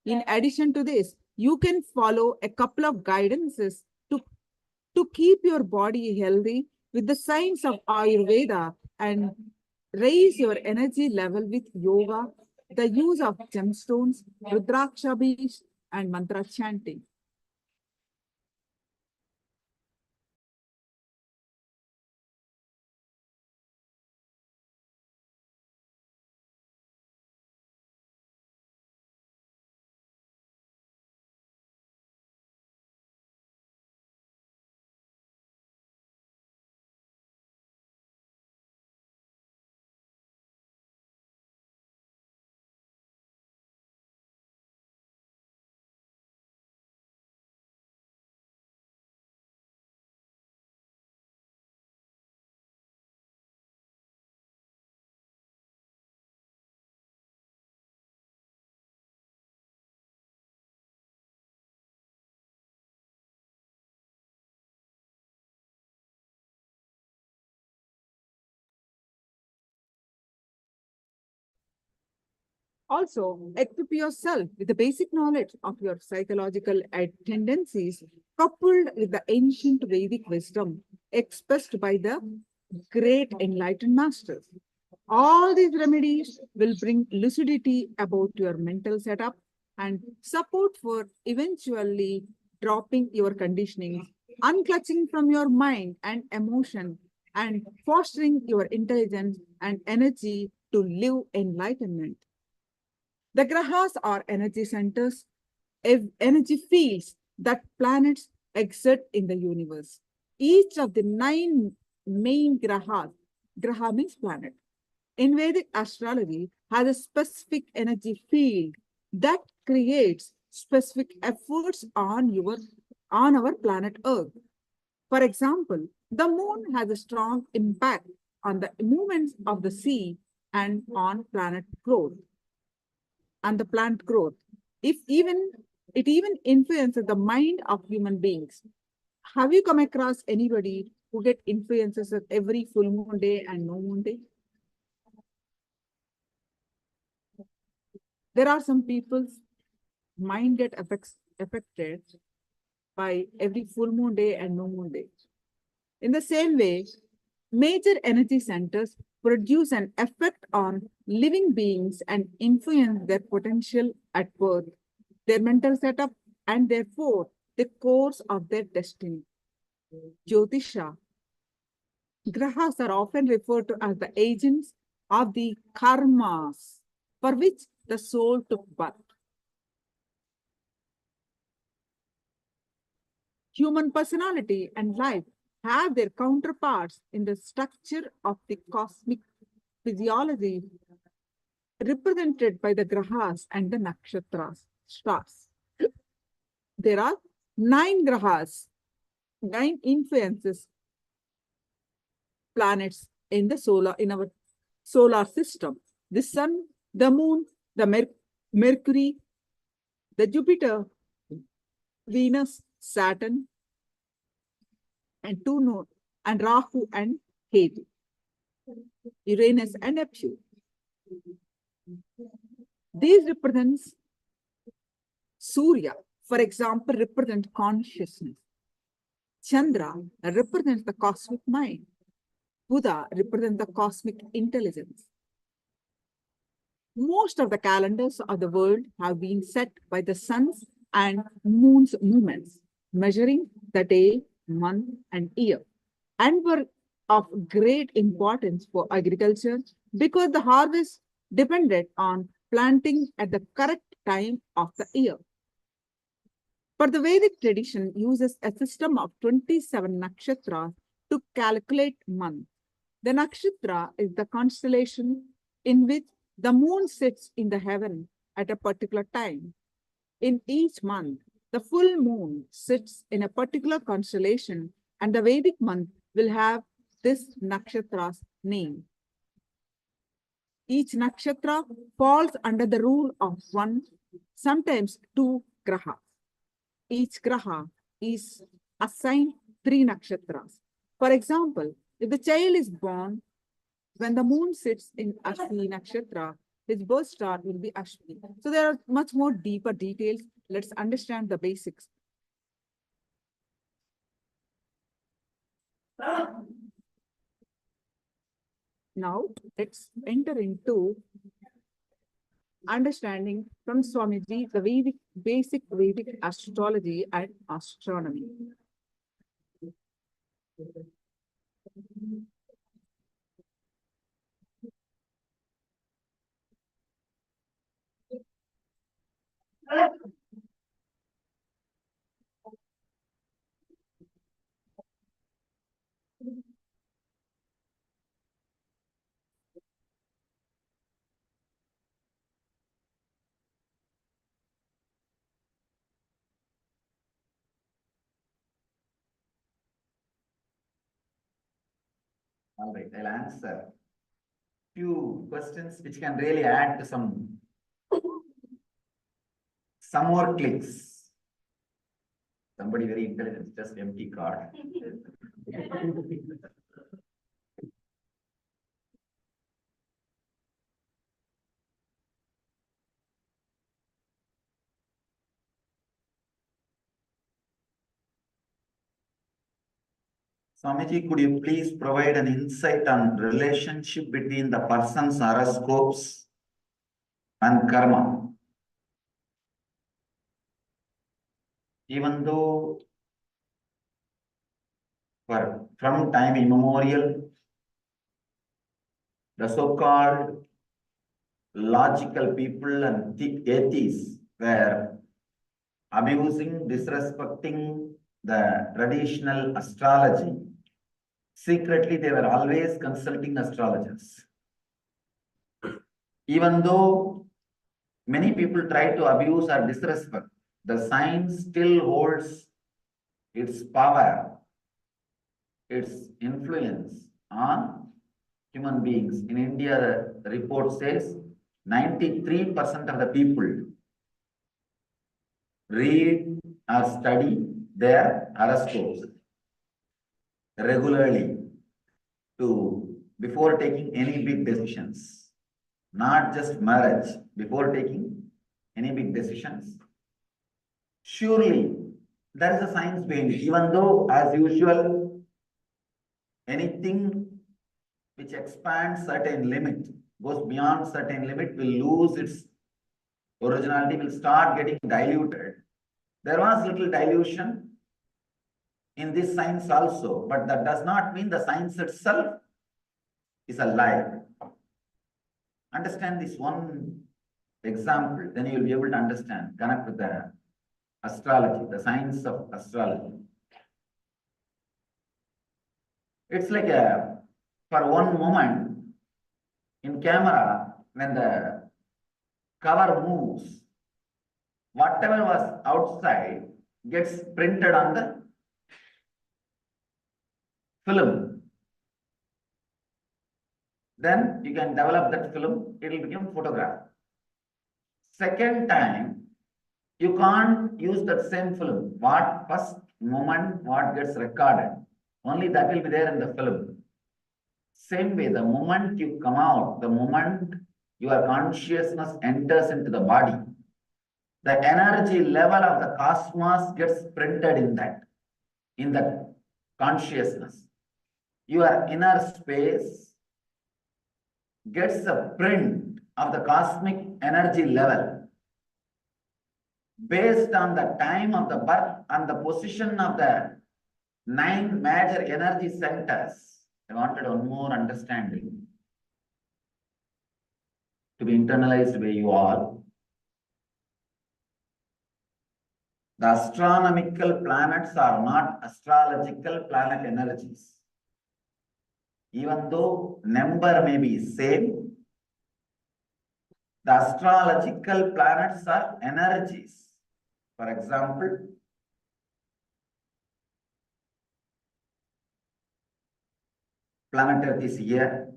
In addition to this, you can follow a couple of guidances to keep your body healthy with the science of Ayurveda and raise your energy level with yoga, the use of gemstones, Rudraksha beads, and mantra chanting. Also, equip yourself with the basic knowledge of your psychological tendencies, coupled with the ancient Vedic wisdom expressed by the great enlightened masters. All these remedies will bring lucidity about your mental setup and support for eventually dropping your conditioning, unclutching from your mind and emotion, and fostering your intelligence and energy to live enlightenment. The grahas are energy centers, energy fields that planets exert in the universe. Each of the 9 main grahas, graha means planet, in Vedic astrology has a specific energy field that creates specific efforts on our planet Earth. For example, the moon has a strong impact on the movements of the sea and on planet growth and the plant growth. If even it even influences the mind of human beings. Have you come across anybody who get influences at every full moon day and no moon day? There are some people's mind get affected by every full moon day and no moon day. In the same way, major energy centers produce an effect on living beings and influence their potential at birth, their mental setup, and therefore the course of their destiny. Jyotisha. Grahas are often referred to as the agents of the karmas for which the soul took birth. Human personality and life have their counterparts in the structure of the cosmic physiology represented by the grahas and the nakshatras, stars. There are 9 grahas, 9 influences planets in our solar system. The sun, the moon, the Mercury, the Jupiter, Venus, Saturn, and 2 nodes, and Rahu and Ketu, Uranus and Neptune. These represents Surya, for example, represent consciousness. Chandra represents the cosmic mind. Buddha represents the cosmic intelligence. Most of the calendars of the world have been set by the sun's and moon's movements, measuring the day, month, and year, and were of great importance for agriculture because the harvest depended on planting at the correct time of the year. But the Vedic tradition uses a system of 27 nakshatras to calculate month. The nakshatra is the constellation in which the moon sits in the heaven at a particular time. In each month, the full moon sits in a particular constellation, and the Vedic month will have this nakshatra's name. Each nakshatra falls under the rule of 1, sometimes 2 grahas. Each graha is assigned 3 nakshatras. For example, if the child is born when the moon sits in Ashwini nakshatra, his birth star will be Ashwini. So there are much more deeper details. Let's understand the basics. Now, let's enter into understanding from Swamiji the basic Vedic astrology and astronomy. All right, I'll answer few questions which can really add to some more clicks. Somebody very intelligent, just empty card. Swamiji, could you please provide an insight on relationship between the person's horoscopes and karma? Even though from time immemorial, the so-called logical people and atheists were abusing, disrespecting the traditional astrology. Secretly, they were always consulting astrologers. Even though many people try to abuse or disrespect, the science still holds its power, its influence on human beings. In India, the report says 93% of the people read or study their horoscopes regularly before taking any big decisions, not just marriage, before taking any big decisions. Surely there is a science behind it, even though, as usual, anything which expands certain limit, goes beyond certain limit, will lose its originality, will start getting diluted. There was little dilution in this science also, but that does not mean the science itself is a lie. Understand this one example, then you will be able to understand, connect with the astrology, the science of astrology. It's like for one moment in camera, when the cover moves, whatever was outside gets printed on the film. Then you can develop that film, it will become photograph. Second time, you can't use that same film. What first moment, what gets recorded, only that will be there in the film. Same way, the moment you come out, the moment your consciousness enters into the body, the energy level of the cosmos gets printed in that consciousness. Your inner space gets a print of the cosmic energy level based on the time of the birth and the position of the 9 major energy centers. I wanted one more understanding to be internalized by you all. The astronomical planets are not astrological planet energies. Even though number may be same, the astrological planets are energies. For example, planet Earth is here.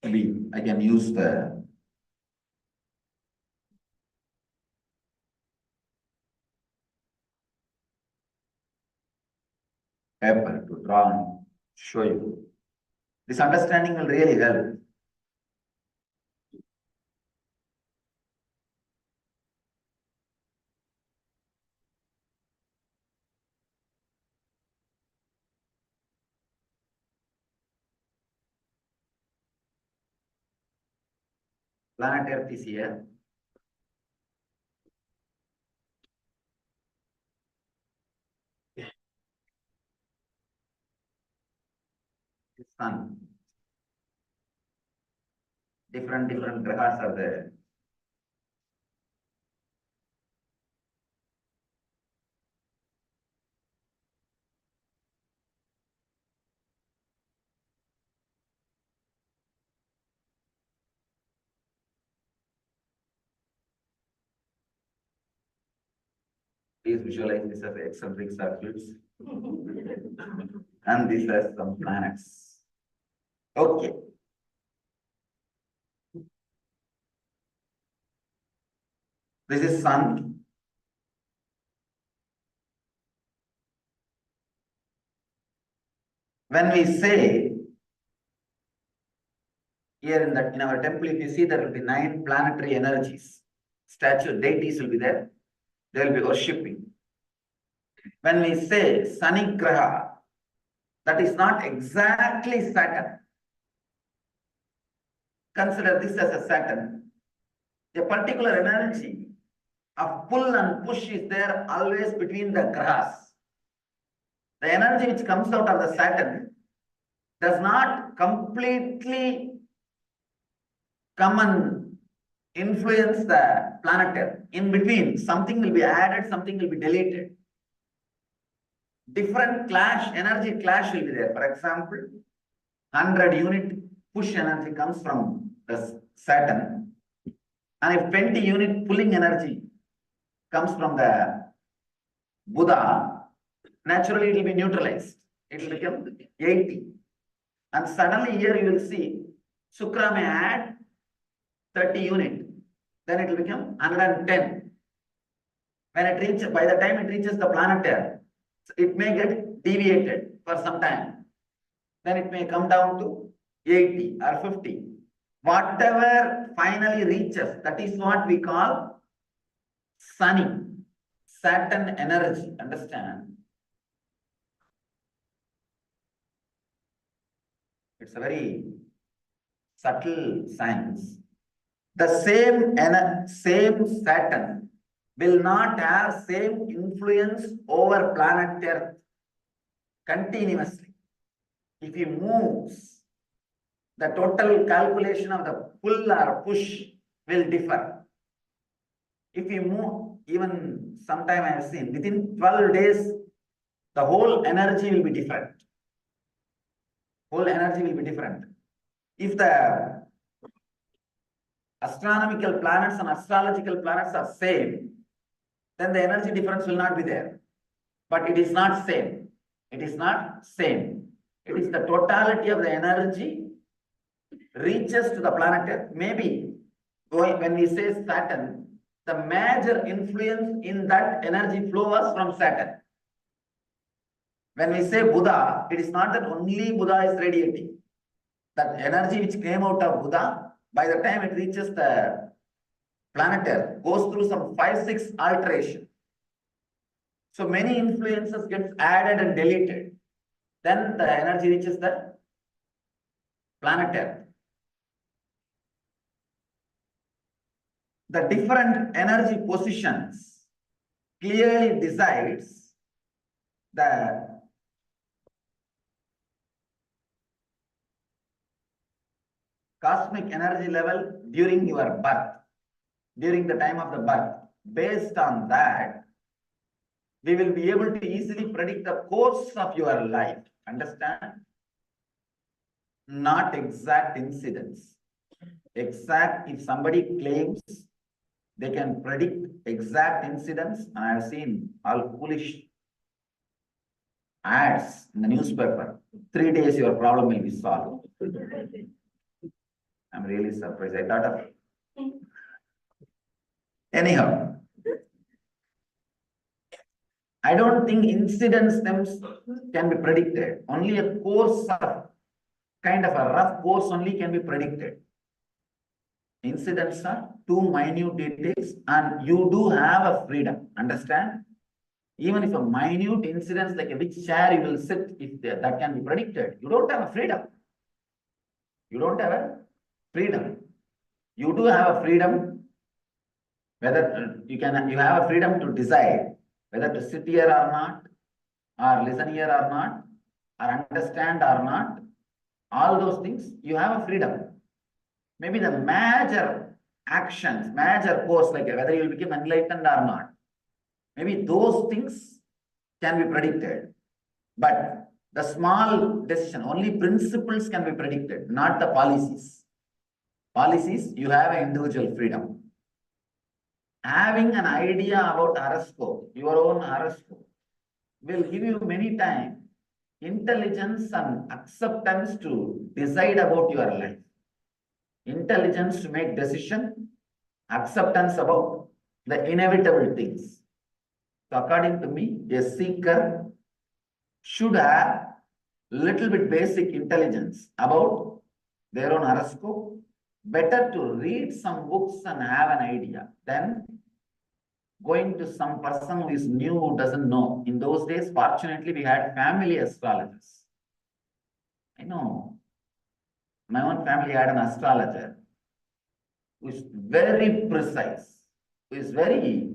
Maybe I can use the paper to draw and show you. This understanding will really help. Planet Earth is here. The sun. Different grahas are there. Please visualize this as eccentric circles. And these are some planets. Okay. This is sun. When we say here in our temple, if you see, there will be 9 planetary energies. Statue deities will be there. They will be worshipping. When we say Sani Graha, that is not exactly Saturn. Consider this as a Saturn. A particular energy of pull and push is there always between the grahas. The energy which comes out of the Saturn does not completely come and influence the planet Earth. In between, something will be added, something will be deleted. Different energy clash will be there. For example, 100 unit push energy comes from the Saturn, and if 20 unit pulling energy comes from the Buddha, naturally it will be neutralized. It will become 80. And suddenly here you will see Shukra may add 30 unit, then it will become 110. When it reaches, by the time it reaches the planet Earth, it may get deviated for some time. Then it may come down to 80 or 50. Whatever finally reaches, that is what we call sunny, Saturn energy. Understand? It's a very subtle science. The same Saturn will not have same influence over planet Earth continuously. If he moves, the total calculation of the pull or push will differ. If you move, even sometime I have seen, within 12 days, the whole energy will be different. Whole energy will be different. If the astronomical planets and astrological planets are same, then the energy difference will not be there. But it is not same. It is not same. It is the totality of the energy reaches to the planet Earth. Maybe when we say Saturn, the major influence in that energy flow was from Saturn. When we say Buddha, it is not that only Buddha is radiating. That energy which came out of Buddha, by the time it reaches the planet Earth, goes through some 5-6 alterations. So many influences get added and deleted. Then the energy reaches the planet Earth. The different energy positions clearly decides the cosmic energy level during your birth, during the time of the birth. Based on that, we will be able to easily predict the course of your life. Understand? Not exact incidents. Exact, if somebody claims they can predict exact incidents, and I have seen all foolish ads in the newspaper. 3 days your problem will be solved. I'm really surprised. I thought of it. Anyhow, I don't think incidents themselves can be predicted. Only a course of kind of a rough course only can be predicted. Incidents are too minute details, and you do have a freedom. Understand? Even if a minute incidents like which chair you will sit, if that can be predicted, you don't have a freedom. You don't have a freedom. You do have a freedom whether you have a freedom to decide whether to sit here or not, or listen here or not, or understand or not. All those things you have a freedom. Maybe the major actions, major course, like whether you will become enlightened or not, maybe those things can be predicted. But the small decision, only principles can be predicted, not the policies. Policies, you have an individual freedom. Having an idea about horoscope, your own horoscope, will give you many times intelligence and acceptance to decide about your life. Intelligence to make decision, acceptance about the inevitable things. So according to me, a seeker should have little bit basic intelligence about their own horoscope. Better to read some books and have an idea than going to some person who is new, who doesn't know. In those days, fortunately, we had family astrologers. I know my own family had an astrologer who is very precise, who is very.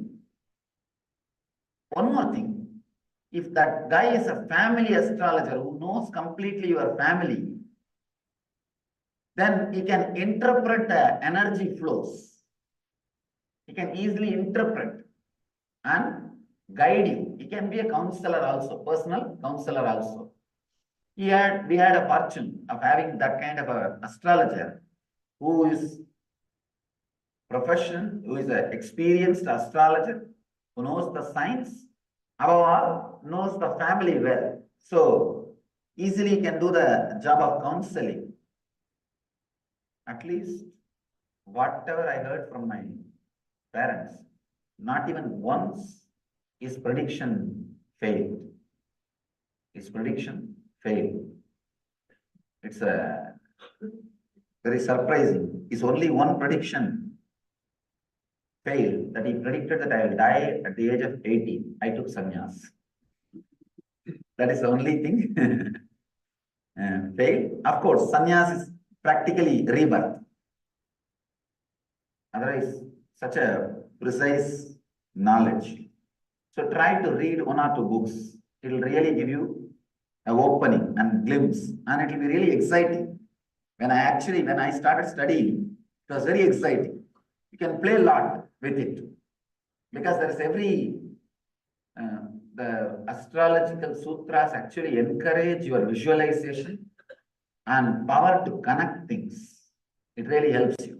One more thing, if that guy is a family astrologer who knows completely your family, then he can interpret the energy flows. He can easily interpret and guide you. He can be a counselor also, personal counselor also. We had a fortune of having that kind of an astrologer who is profession, who is an experienced astrologer, who knows the science, above all, knows the family well. So easily can do the job of counseling. At least whatever I heard from my parents, not even once his prediction failed. His prediction failed. It's a very surprising. It's only one prediction failed, that he predicted that I will die at the age of 18. I took sannyas. That is the only thing failed. Of course, sannyas is practically rebirth. Otherwise, such a precise knowledge. So try to read one or two books. It will really give you an opening and glimpse, and it will be really exciting. When I started studying, it was very exciting. You can play a lot with it because there is the astrological sutras actually encourage your visualization and power to connect things. It really helps you.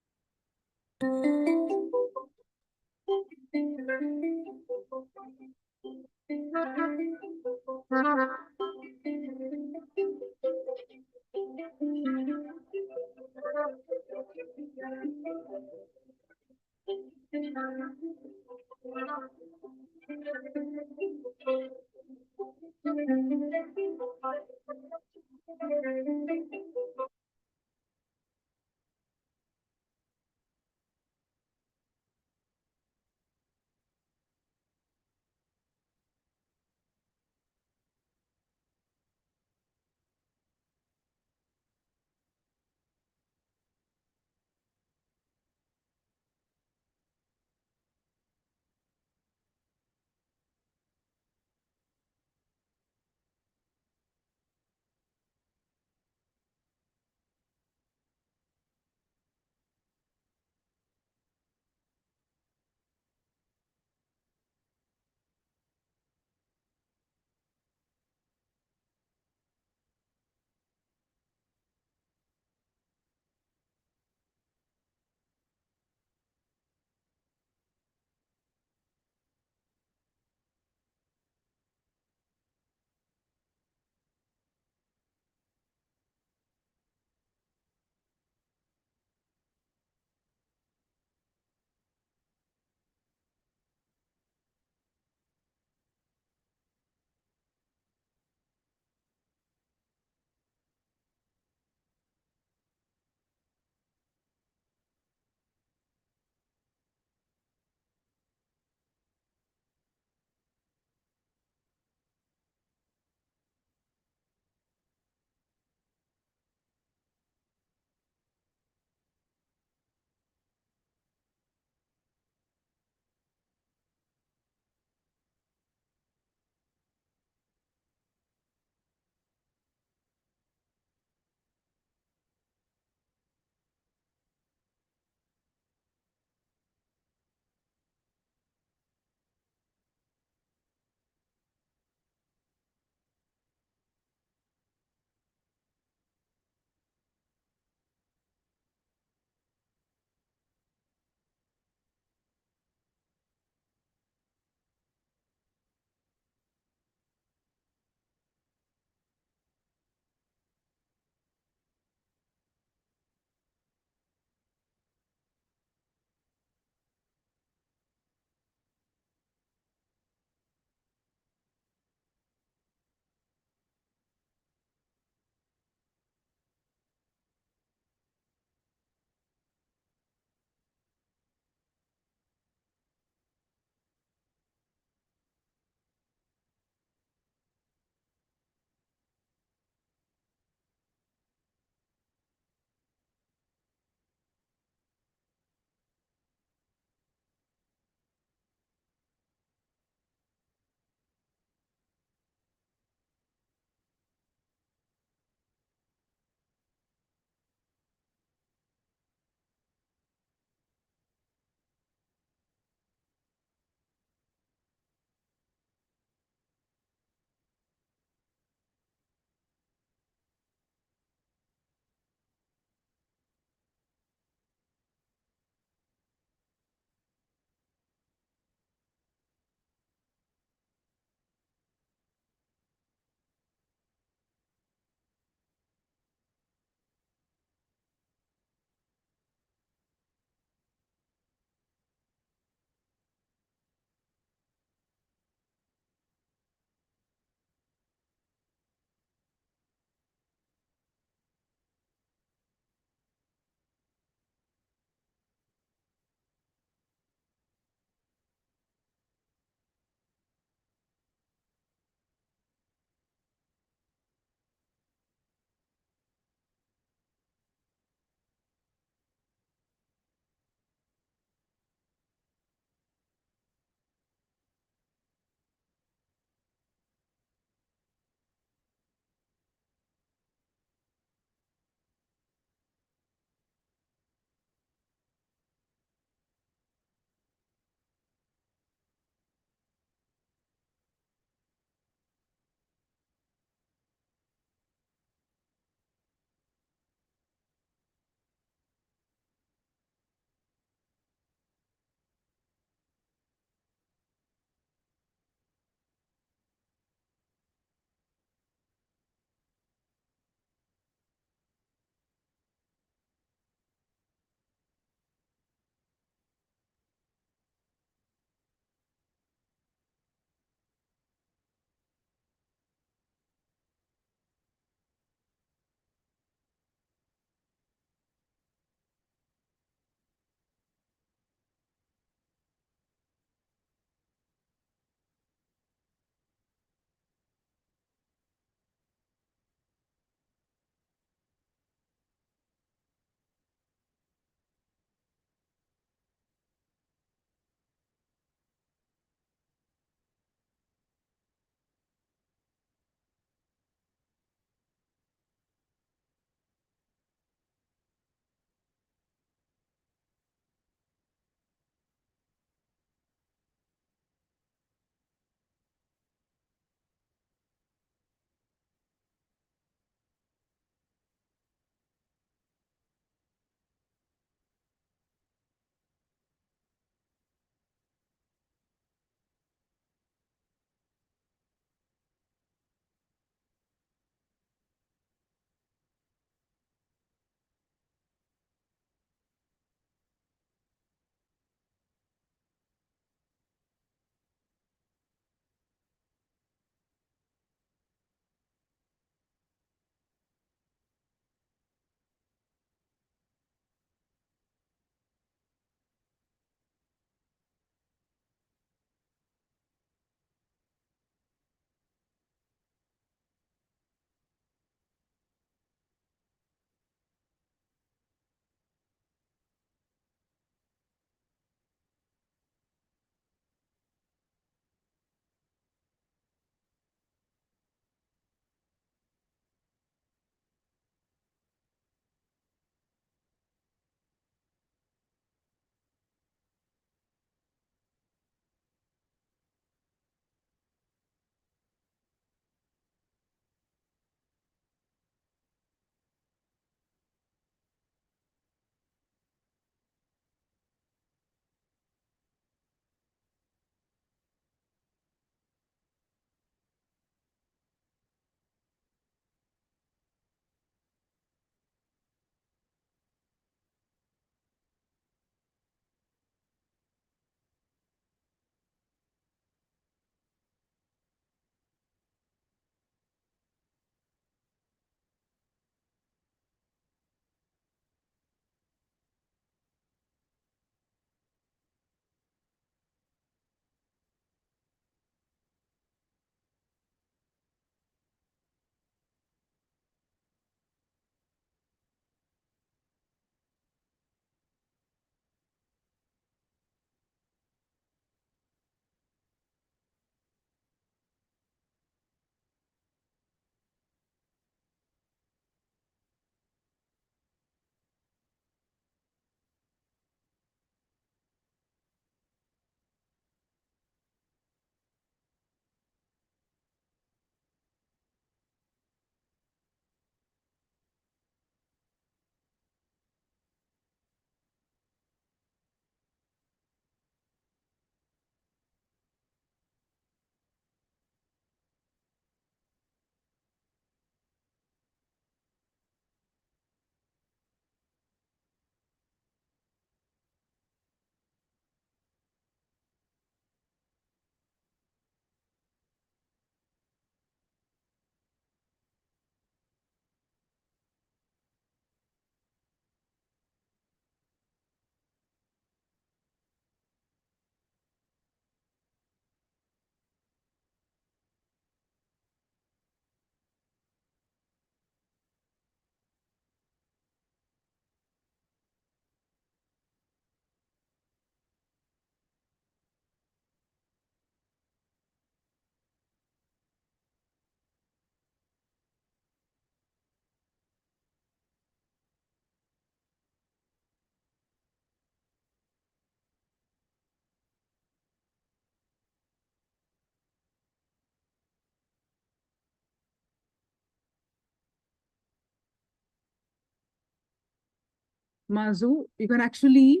Mazu, you can actually,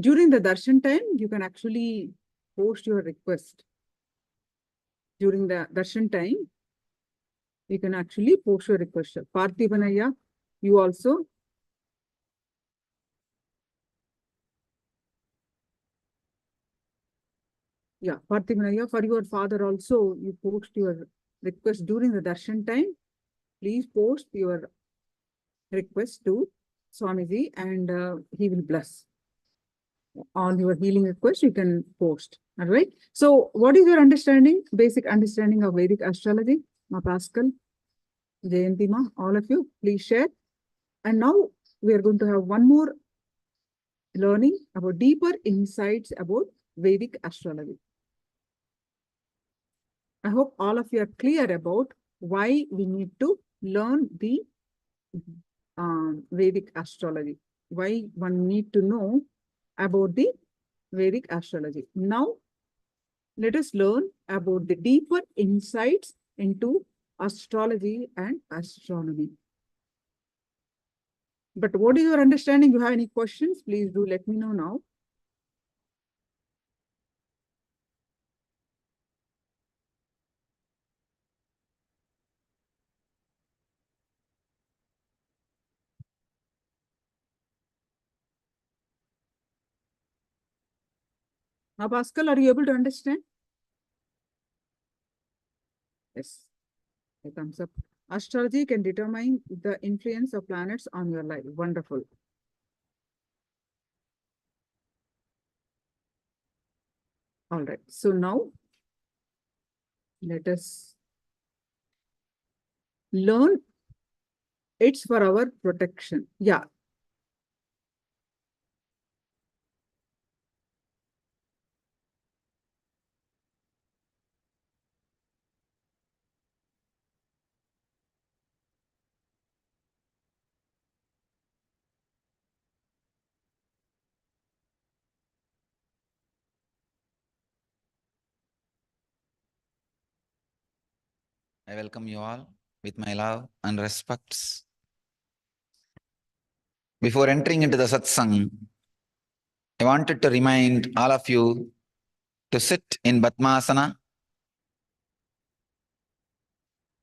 during the darshan time, you can actually post your request. During the darshan time, you can actually post your request. Parthivanaya, you also. Yeah, Parthivanaya, for your father also, you post your request during the darshan time. Please post your request to Swamiji and he will bless. All your healing requests you can post. All right. So what is your understanding, basic understanding of Vedic astrology? Ma Pascal, Jayanti Ma, all of you, please share. And now we are going to have one more learning about deeper insights about Vedic astrology. I hope all of you are clear about why we need to learn the Vedic astrology, why one need to know about the Vedic astrology. Now, let us learn about the deeper insights into astrology and astronomy. But what is your understanding? You have any questions? Please do let me know now. Now, Pascal, are you able to understand? Yes. A thumbs up. Astrology can determine the influence of planets on your life. Wonderful. All right. So now, let us learn. It's for our protection. Yeah. I welcome you all with my love and respects. Before entering into the satsang, I wanted to remind all of you to sit in Padmasana.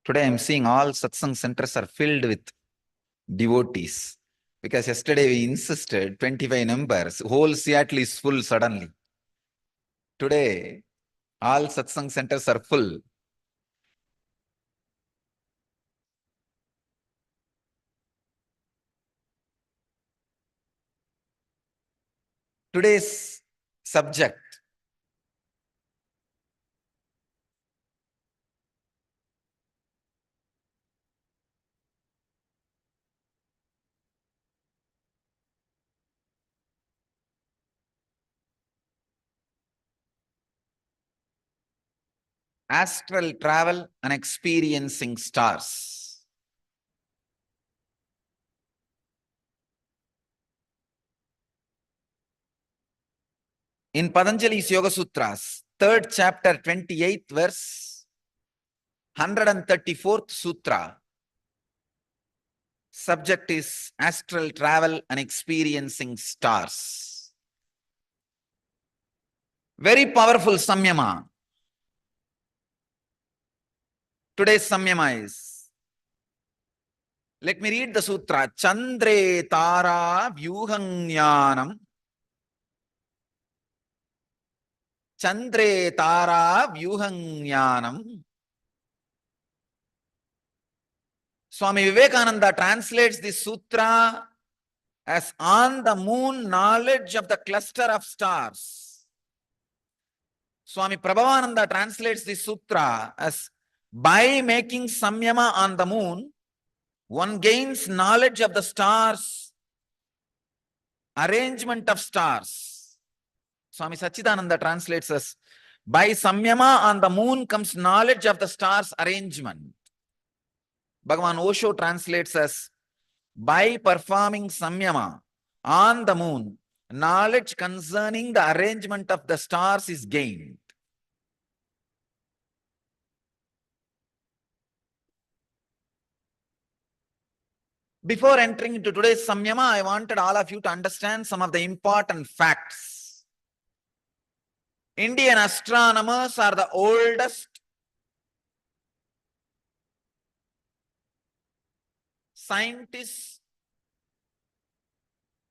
Today I'm seeing all satsang centers are filled with devotees. Because yesterday we insisted 25 numbers, whole Seattle is full suddenly. Today, all satsang centers are full. Today's subject astral travel and experiencing stars. In Patanjali's Yoga Sutras, 3rd chapter, 28th verse, 134th sutra, subject is astral travel and experiencing stars. Very powerful samyama. Today's samyama is, let me read the sutra. Chandre tara vyuhangyanam. Chandre tara vyuhangyanam. Swami Vivekananda translates this sutra as on the moon knowledge of the cluster of stars. Swami Prabhavananda translates this sutra as by making samyama on the moon, one gains knowledge of the stars, arrangement of stars. Swami Sachidananda translates as by samyama on the moon comes knowledge of the stars arrangement. Bhagavan Osho translates as by performing samyama on the moon, knowledge concerning the arrangement of the stars is gained. Before entering into today's Samyama, I wanted all of you to understand some of the important facts. Indian astronomers are the oldest scientists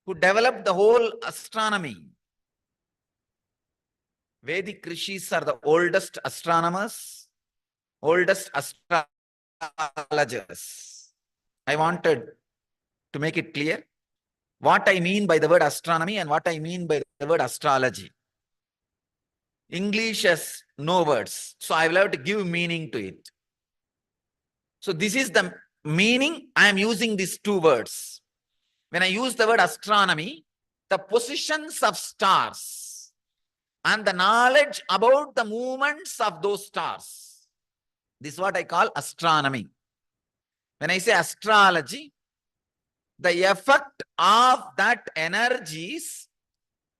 who developed the whole astronomy. Vedic rishis are the oldest astronomers, oldest astrologers. I wanted to make it clear what I mean by the word astronomy and what I mean by the word astrology. English has no words, so I will have to give meaning to it. So this is the meaning. I am using these two words. When I use the word astronomy, the positions of stars and the knowledge about the movements of those stars. This is what I call astronomy. When I say astrology, the effect of that energies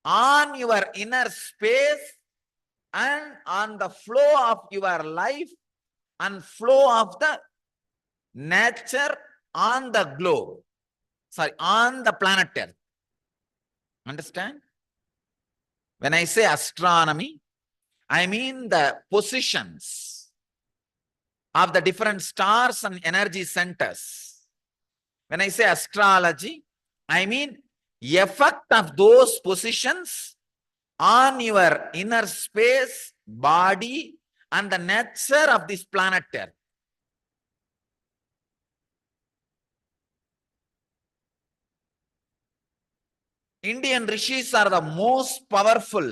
on your inner space and on the flow of your life and flow of the nature on the globe. Sorry, on the planet Earth. Understand? When I say astronomy, I mean the positions of the different stars and energy centers. When I say astrology, I mean effect of those positions on your inner space, body, and the nature of this planet Earth. Indian rishis are the most powerful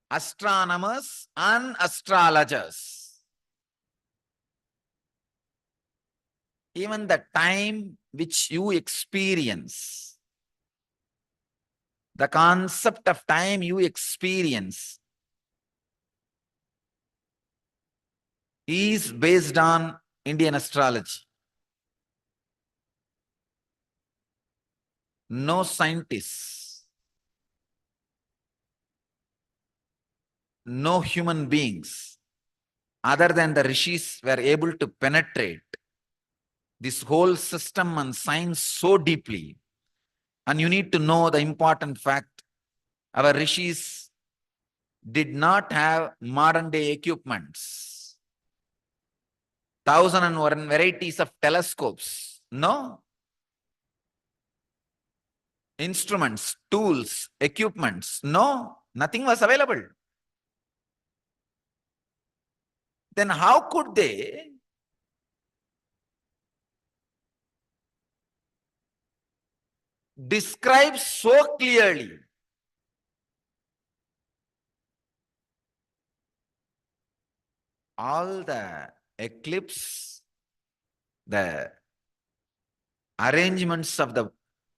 astronomers and astrologers. Even the time which you experience, the concept of time you experience is based on Indian astrology. No scientists, no human beings other than the rishis were able to penetrate this whole system and science so deeply. And you need to know the important fact. Our rishis did not have modern day equipments. 1,001 varieties of telescopes. No. Instruments, tools, equipments. No. Nothing was available. Then how could they describe so clearly all the eclipse, the arrangements of the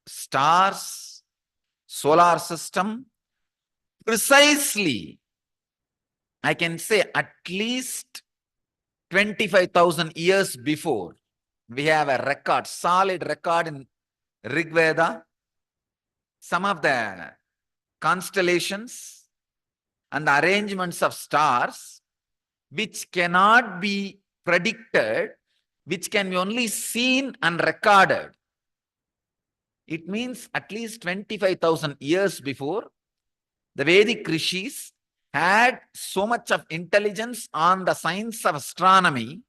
stars, solar system, precisely, I can say at least 25,000 years before? We have a record, solid record in Rig Veda, some of the constellations and the arrangements of stars which cannot be predicted, which can be only seen and recorded. It means at least 25,000 years before, the Vedic rishis had so much of intelligence on the science of astronomy.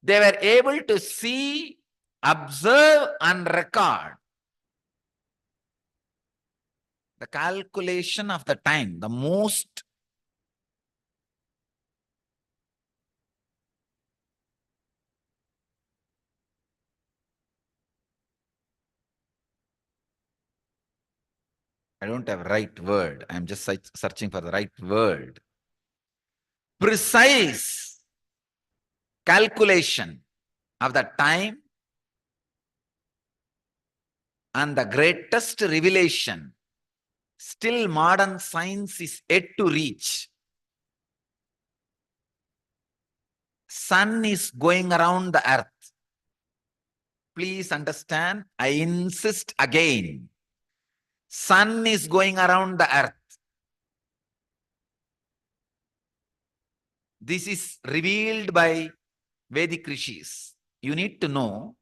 They were able to see, observe, and record the calculation of the time, the most I don't have right word. I'm just searching for the right word. Precise calculation of the time and the greatest revelation still modern science is yet to reach. Sun is going around the earth. Please understand, I insist again. Sun is going around the earth. This is revealed by Vedic rishis. You need to know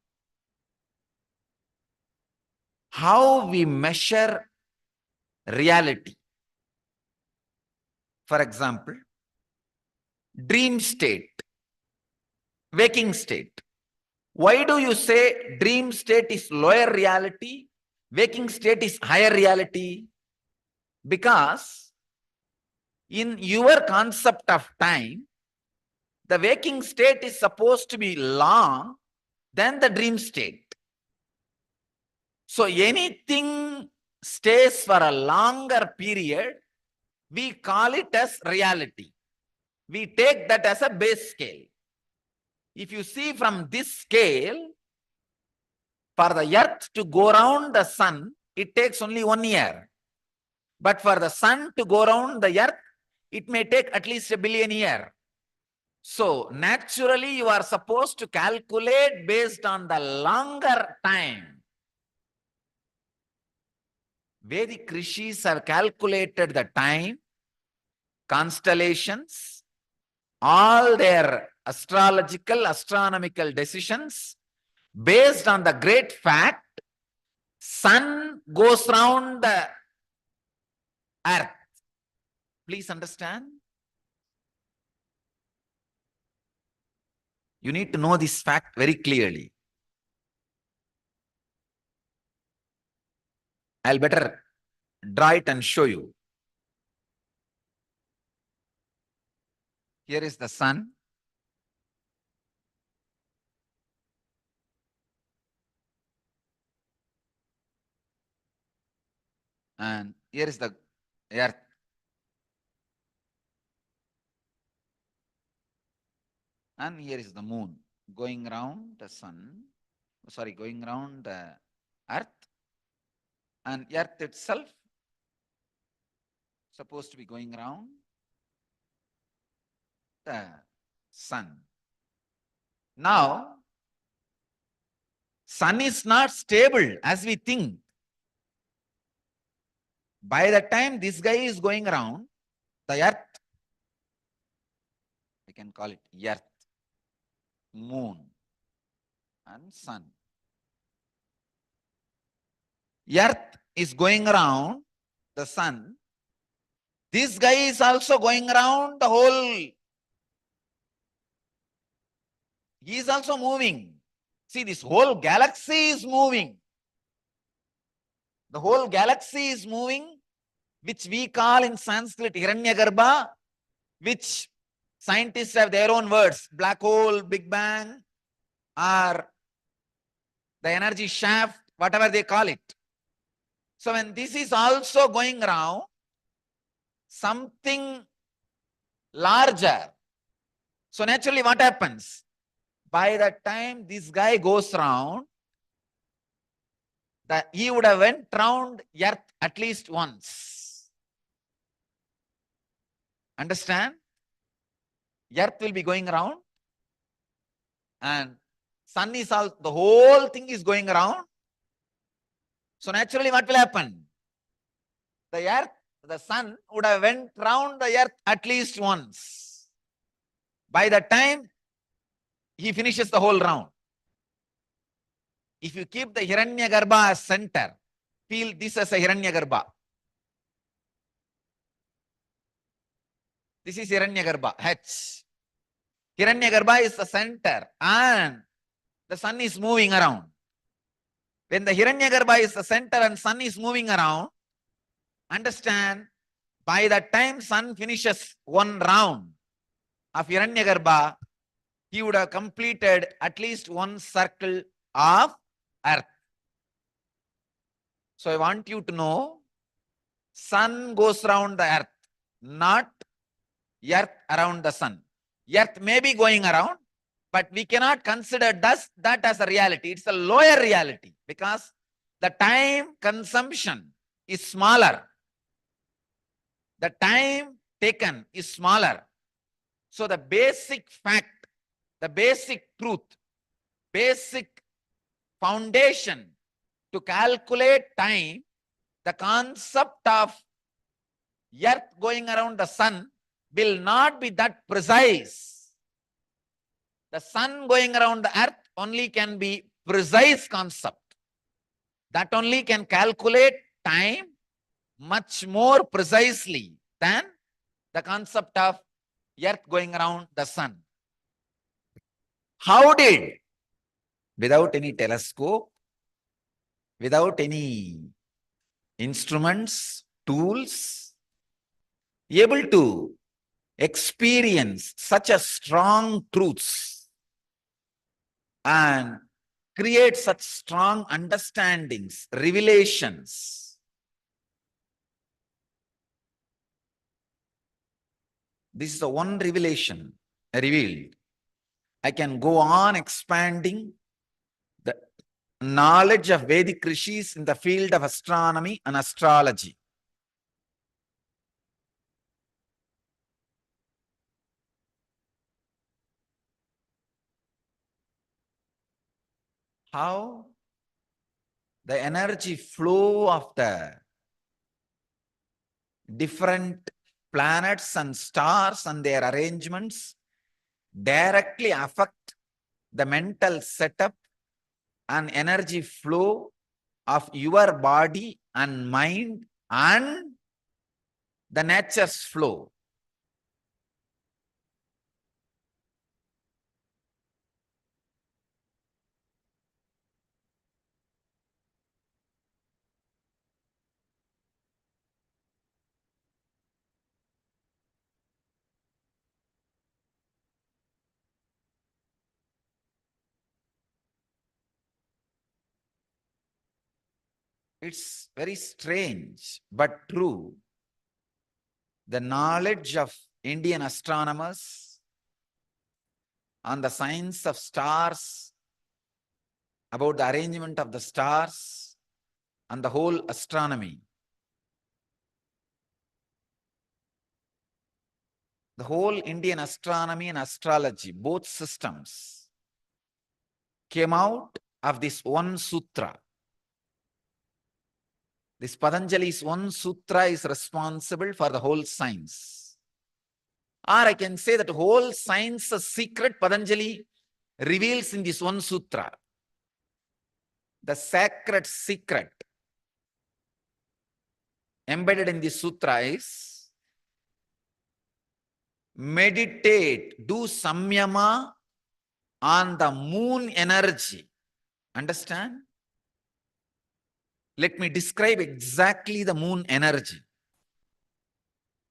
how we measure reality. For example, dream state, waking state. Why do you say dream state is lower reality, waking state is higher reality? Because in your concept of time, the waking state is supposed to be long than the dream state. So anything stays for a longer period, we call it as reality. We take that as a base scale. If you see from this scale, for the earth to go around the sun, it takes only 1 year. But for the sun to go around the earth, it may take at least 1 billion years. So naturally, you are supposed to calculate based on the longer time. Vedic rishis have calculated the time, constellations, all their astrological, astronomical decisions based on the great fact sun goes round the earth. Please understand. You need to know this fact very clearly. I'll better draw it and show you. Here is the sun. And here is the earth. And here is the moon going round the sun, going round the earth. And earth itself supposed to be going round the sun. Now, sun is not stable as we think. By the time this guy is going around, the earth, we can call it earth, moon, and sun. Earth is going around the sun. This guy is also going around the whole. He is also moving. See, this whole galaxy is moving. The whole galaxy is moving, which we call in Sanskrit Hiranyagarbha, which scientists have their own words, black hole, Big Bang, or the energy shaft, whatever they call it. So when this is also going around, something larger. So naturally what happens? By the time this guy goes round, he would have went round earth at least once. Understand? Earth will be going around and sun is all, the whole thing is going around. So naturally what will happen? The earth, the sun would have went round the earth at least once. By the time he finishes the whole round. If you keep the Hiranyagarbha as center, feel this as a Hiranyagarbha. This is Hiranyagarbha, H. Hiranyagarbha is the center and the sun is moving around. When the Hiranyagarbha is the center and sun is moving around, understand, by the time sun finishes one round of Hiranyagarbha, he would have completed at least one circle of earth. So I want you to know, sun goes around the earth, not earth around the sun. Earth may be going around, but we cannot consider that as a reality. It's a lower reality because the time consumption is smaller. The time taken is smaller. So the basic fact, the basic truth, basic foundation to calculate time, the concept of earth going around the sun will not be that precise. The sun going around the earth only can be precise concept. that only can calculate time much more precisely than the concept of earth going around the sun. How did, without any telescope, without any instruments, tools, able to experience such a strong truths and create such strong understandings, revelations? This is the one revelation revealed. I can go on expanding the knowledge of Vedic rishis in the field of astronomy and astrology. How the energy flow of the different planets and stars and their arrangements directly affect the mental setup and energy flow of your body and mind and the nature's flow. It's very strange, but true. The knowledge of Indian astronomers on the science of stars, about the arrangement of the stars and the whole astronomy. The whole Indian astronomy and astrology, both systems, came out of this one sutra. This Patanjali's one sutra is responsible for the whole science. Or I can say that whole science's secret Patanjali reveals in this one sutra. The sacred secret embedded in this sutra is meditate, do samyama on the moon energy. Understand? Let me describe exactly the moon energy.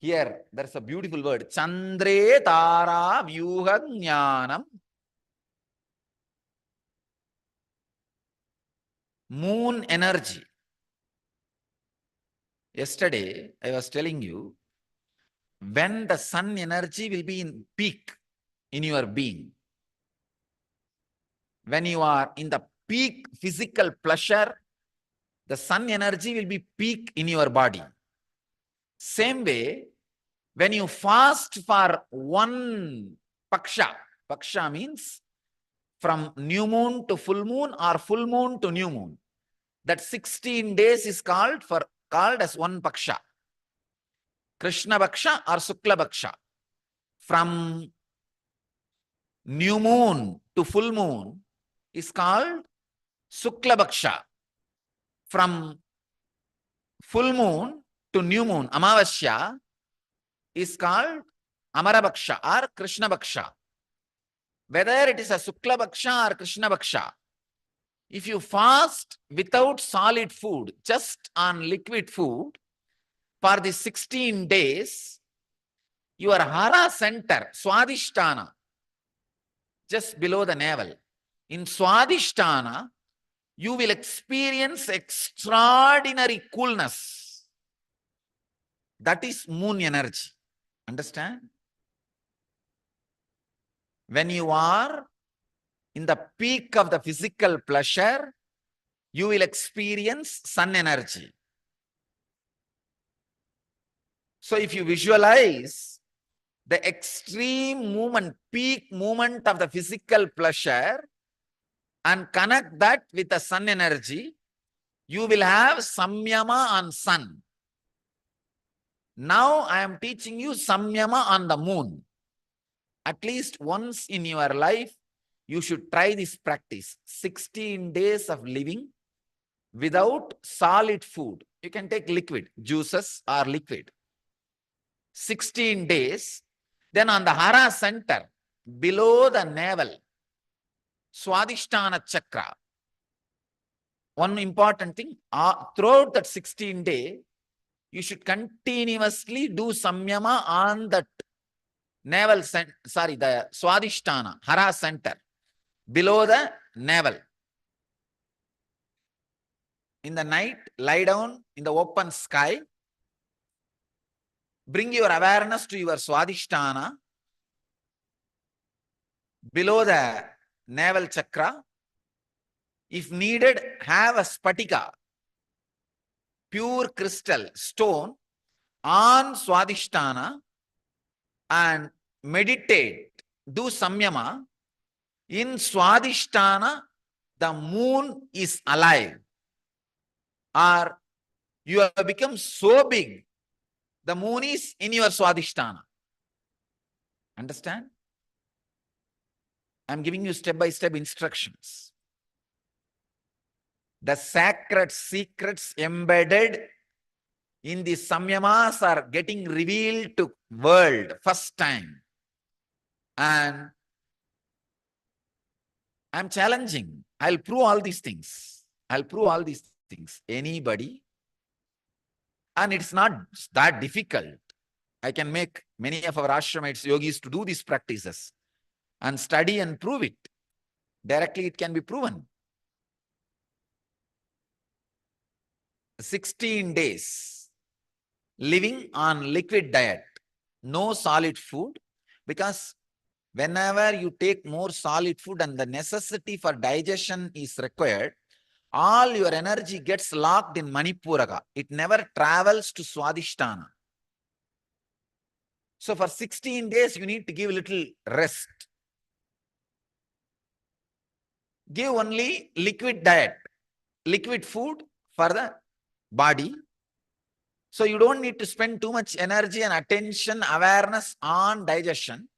Here, there's a beautiful word. Chandre tara vyuha jnanam. Moon energy. Yesterday, I was telling you, when the sun energy will be in peak in your being, when you are in the peak physical pleasure, the sun energy will be peak in your body. Same way, when you fast for one paksha, paksha means from new moon to full moon or full moon to new moon, that 16 days is called as one paksha. Krishna Paksha or Sukla Paksha. From new moon to full moon is called Sukla Paksha. From full moon to new moon, Amavasya, is called Amara Paksha or Krishna Paksha. Whether it is a Sukla Paksha or Krishna Paksha, if you fast without solid food, just on liquid food, for the 16 days, your hara center, Swadhisthana, just below the navel, in Swadhisthana, you will experience extraordinary coolness. That is moon energy. Understand? When you are in the peak of the physical pleasure, you will experience sun energy. So if you visualize the extreme movement, peak movement of the physical pleasure and connect that with the sun energy, you will have samyama on sun. Now I am teaching you samyama on the moon. At least once in your life, you should try this practice. 16 days of living without solid food. You can take liquid, juices or liquid. 16 days. Then on the Hara center, below the navel, Swadhisthana chakra. One important thing, throughout that 16 day, you should continuously do samyama on that navel, the Swadhisthana, Hara center, below the navel. In the night, lie down in the open sky. Bring your awareness to your Swadhisthana, below the navel chakra. If needed, have a spatika, pure crystal stone, on Swadhisthana and meditate. Do samyama. In Swadhisthana, the moon is alive. Or you have become so big, the moon is in your Swadhisthana. Understand? I am giving you step-by-step instructions. The sacred secrets embedded in the samyamas are getting revealed to world first time. And I'm challenging. I'll prove all these things. I'll prove all these things. Anybody. And it's not that difficult. I can make many of our ashramites, yogis, to do these practices and study and prove it. Directly it can be proven. 16 days living on liquid diet, no solid food, because whenever you take more solid food and the necessity for digestion is required, all your energy gets locked in Manipuraka. It never travels to Swadhisthana. So for 16 days, you need to give a little rest. Give only liquid diet, liquid food for the body. So you don't need to spend too much energy and attention, awareness on digestion.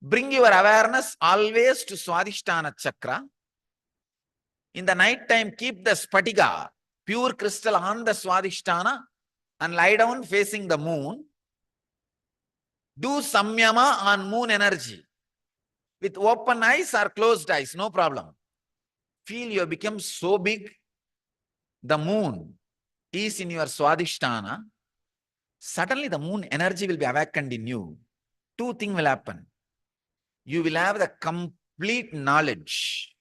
Bring your awareness always to Swadhisthana chakra. In the night time, keep the spatika, pure crystal, on the Swadhisthana and lie down facing the moon. Do samyama on moon energy. With open eyes or closed eyes, no problem. Feel you have become so big. The moon is in your Swadhisthana. Suddenly the moon energy will be awakened in you. Two things will happen. You will have the complete knowledge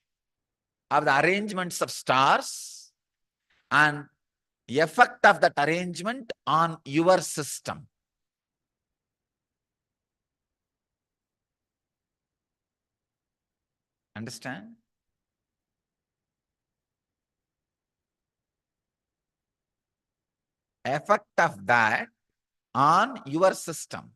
of the arrangements of stars and the effect of that arrangement on your system. Understand? Effect of that on your system.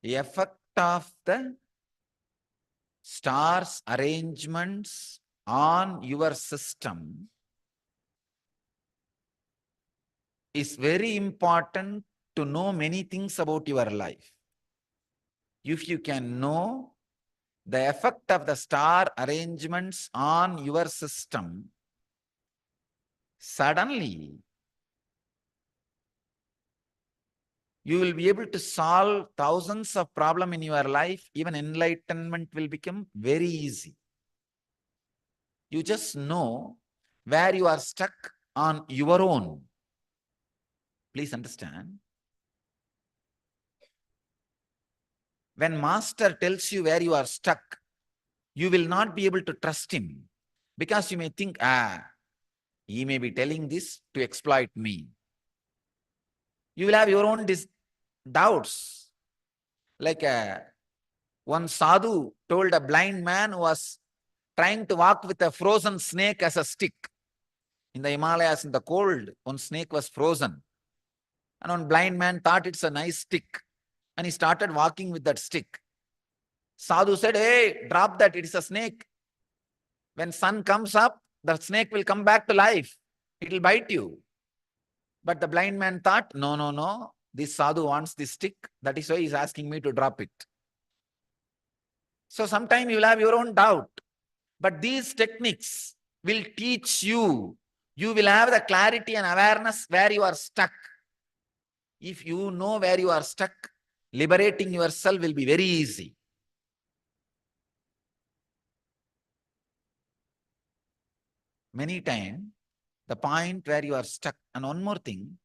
The effect of the stars arrangements on your system is very important to know many things about your life. If you can know the effect of the star arrangements on your system, suddenly you will be able to solve thousands of problems in your life. Even enlightenment will become very easy. You just know where you are stuck on your own. Please understand. When master tells you where you are stuck, you will not be able to trust him, because you may think, he may be telling this to exploit me. You will have your own doubts. Like one sadhu told a blind man who was trying to walk with a frozen snake as a stick. In the Himalayas, in the cold, one snake was frozen. And one blind man thought it's a nice stick. And he started walking with that stick. Sadhu said, hey, drop that, it is a snake. When sun comes up, the snake will come back to life. It will bite you. But the blind man thought, no, no, no, this sadhu wants this stick. That is why he's asking me to drop it. So sometime you will have your own doubt. But these techniques will teach you. You will have the clarity and awareness where you are stuck. If you know where you are stuck, liberating yourself will be very easy. Many times, the point where you are stuck. And one more thing,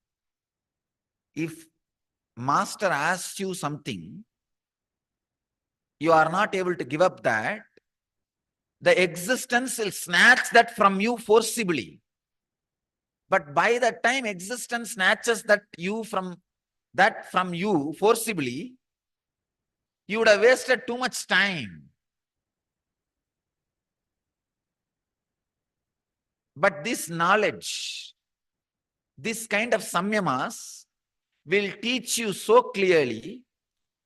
if master asks you something, you are not able to give up that, the existence will snatch that from you forcibly. But by the time existence snatches that from you forcibly, you would have wasted too much time. But this knowledge, this kind of samyamas will teach you so clearly,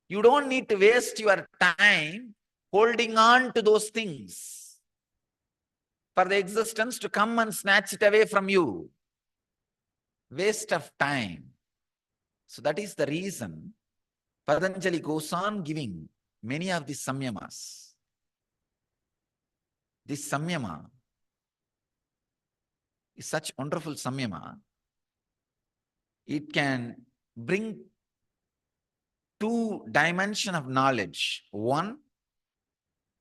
you don't need to waste your time holding on to those things for the existence to come and snatch it away from you. Waste of time. So that is the reason Patanjali goes on giving many of these samyamas. This samyama is such wonderful samyama. It can bring two dimensions of knowledge. One,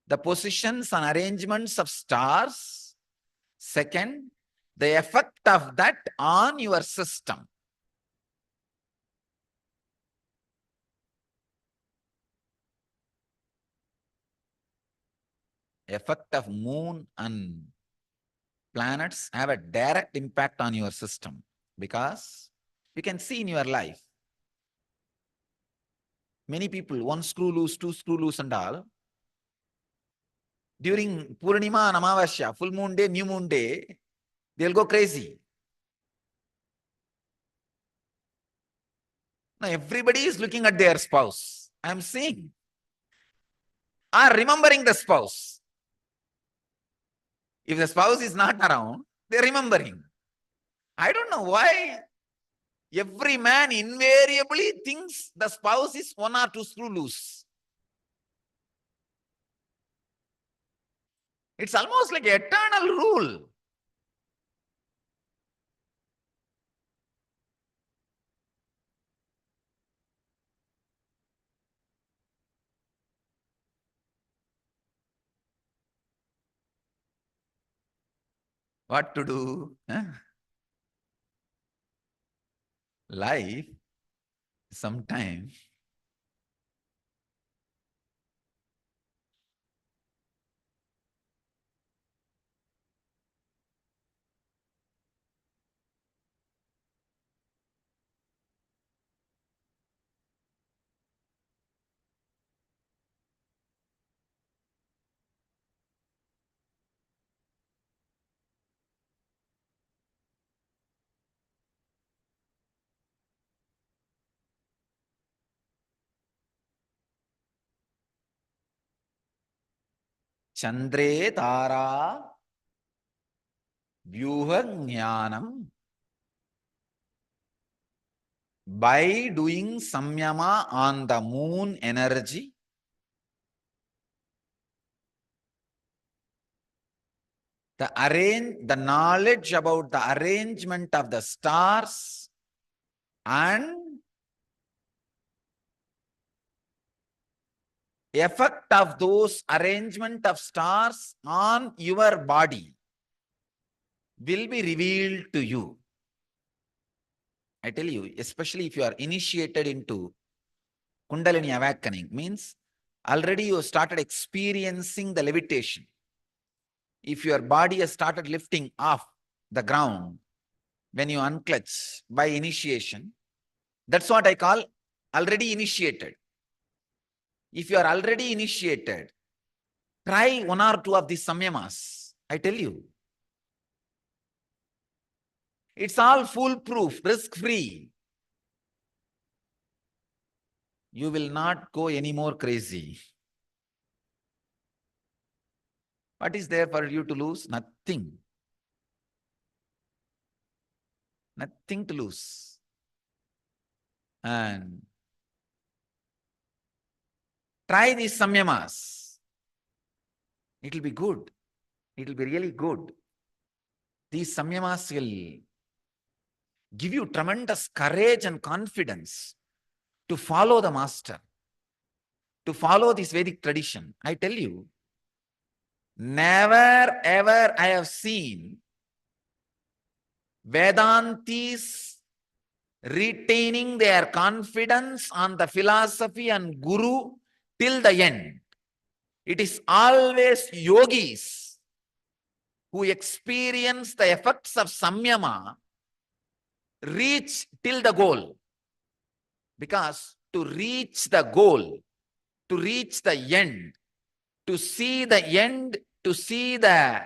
the positions and arrangements of stars. Second, the effect of that on your system. Effect of moon and planets have a direct impact on your system, because you can see in your life, many people, one screw loose, two screw loose and all. During Purnima and Amavasya, full moon day, new moon day, they'll go crazy. Now everybody is looking at their spouse. I'm seeing. Are remembering the spouse. If the spouse is not around, they're remembering. I don't know why every man invariably thinks the spouse is one or two screw loose. It's almost like an eternal rule. What to do? Huh? Life, sometimes Chandre Tara Vyuha Jnanam. By doing samyama on the moon energy, the knowledge about the arrangement of the stars and effect of those arrangement of stars on your body will be revealed to you. I tell you, especially if you are initiated into Kundalini awakening, means already you started experiencing the levitation. If your body has started lifting off the ground when you unclutch by initiation, that's what I call already initiated. If you are already initiated, try one or two of these samyamas. I tell you, it's all foolproof, risk-free. You will not go any more crazy. What is there for you to lose? Nothing. Nothing to lose. And try these samyamas. It will be good. It will be really good. These samyamas will give you tremendous courage and confidence to follow the master, to follow this Vedic tradition. I tell you, never ever I have seen Vedantis retaining their confidence on the philosophy and guru till the end. It is always yogis who experience the effects of samyama reach till the goal. Because to reach the goal, to reach the end, to see the end, to see the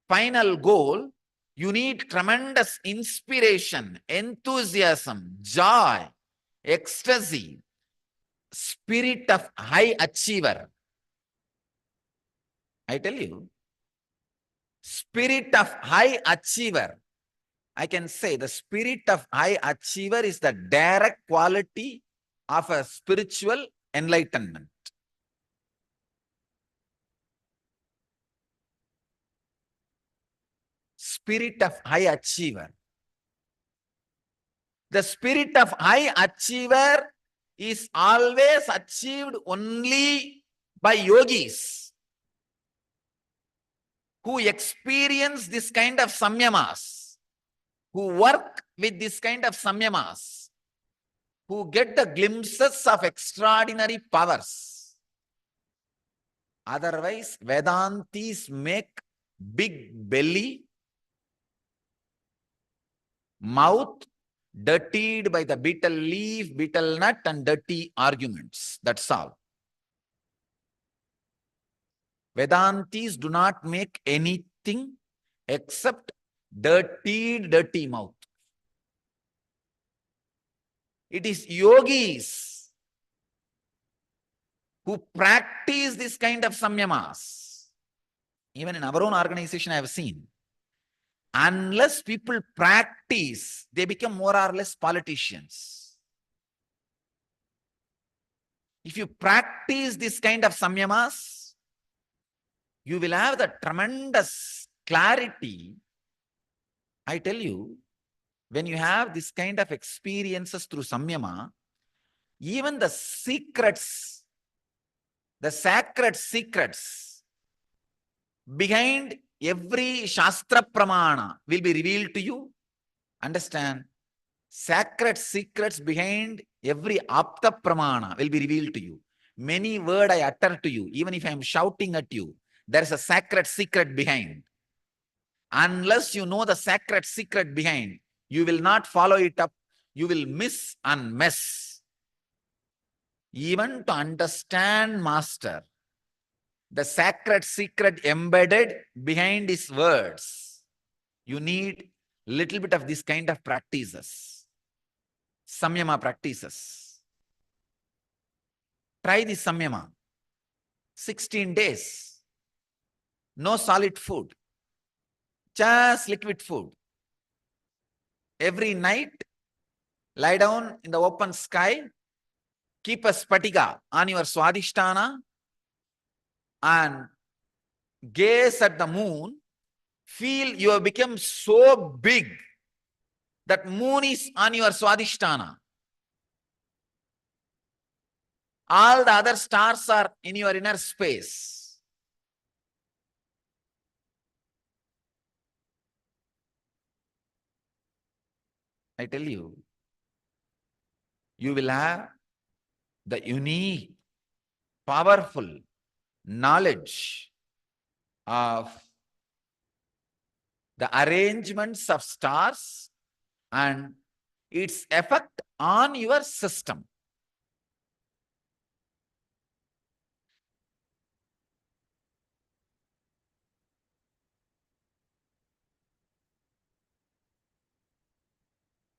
final goal, you need tremendous inspiration, enthusiasm, joy, ecstasy, spirit of high achiever. I tell you, spirit of high achiever. I can say the spirit of high achiever is the direct quality of a spiritual enlightenment. Spirit of high achiever. The spirit of high achiever is always achieved only by yogis who experience this kind of samyamas, who work with this kind of samyamas, who get the glimpses of extraordinary powers. Otherwise, Vedantis make big belly, mouth dirtied by the betel leaf, betel nut, and dirty arguments. That's all. Vedantis do not make anything except dirty mouth. It is yogis who practice this kind of samyamas. Even in our own organization, I have seen, unless people practice, they become more or less politicians. If you practice this kind of samyamas, you will have the tremendous clarity. I tell you, when you have this kind of experiences through samyama, even the secrets, the sacred secrets behind every Shastra Pramana will be revealed to you. Understand? Sacred secrets behind every Apta Pramana will be revealed to you. Many words I utter to you, even if I am shouting at you, there is a sacred secret behind. Unless you know the sacred secret behind, you will not follow it up. You will miss and mess. Even to understand Master, the sacred secret embedded behind his words, you need little bit of this kind of practices. Samyama practices. Try this samyama. 16 days. No solid food. Just liquid food. Every night, lie down in the open sky, keep a spatika on your swadhisthana and gaze at the moon. Feel you have become so big that moon is on your swadhisthana. All the other stars are in your inner space. I tell you, you will have the unique, powerful knowledge of the arrangements of stars and its effect on your system.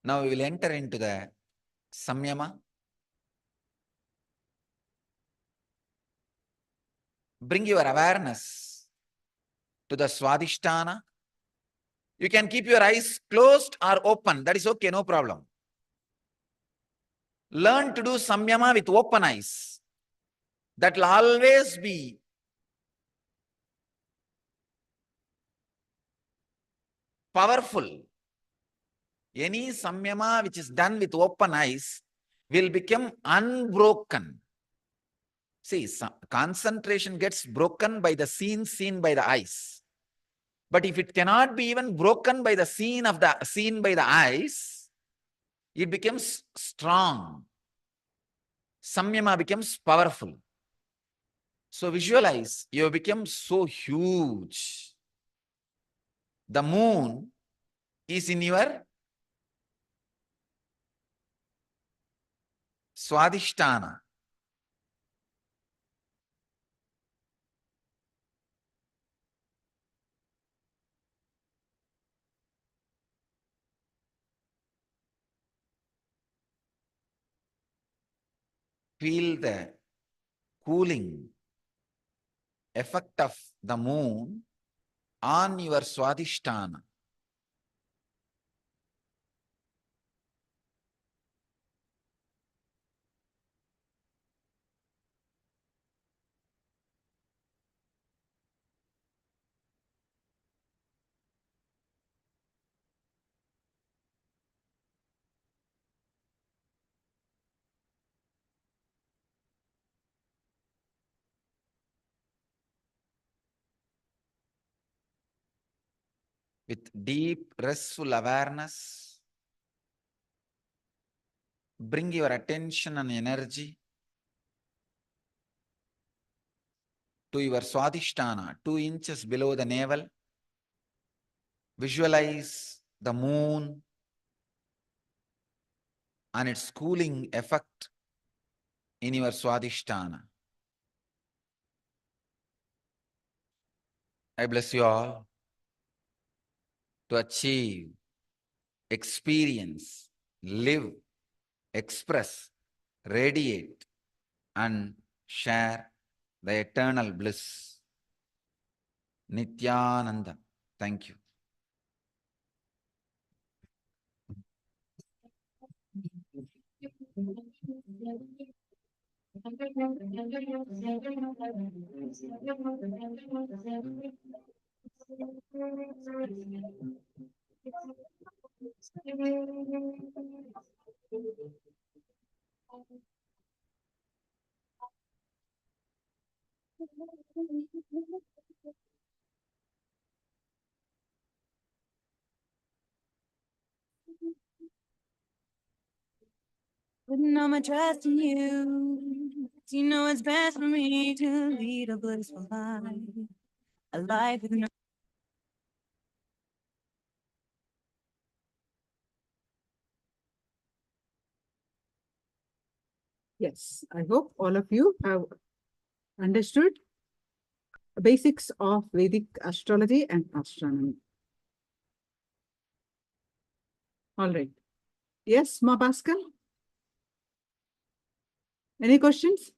Now we will enter into the samyama. Bring your awareness to the swadhisthana. You can keep your eyes closed or open. That is okay, no problem. Learn to do samyama with open eyes. That will always be powerful. Any samyama which is done with open eyes will become unbroken. See, concentration gets broken by the scene seen by the eyes. But if it cannot be even broken by the seen by the eyes, it becomes strong. Samyama becomes powerful. So visualize, you become so huge. The moon is in your Swadhisthana. Feel the cooling effect of the moon on your Swadhisthana. With deep, restful awareness, bring your attention and energy to your Swadhisthana, 2 inches below the navel. Visualize the moon and its cooling effect in your Swadhisthana. I bless you all to achieve, experience, live, express, radiate, and share the eternal bliss. Nityananda. Thank you. Putting all my trust in you. You know it's best for me to lead a blissful life. A life with no. Yes, I hope all of you have understood the basics of Vedic astrology and astronomy. All right. Yes, Ma Pascal? Any questions?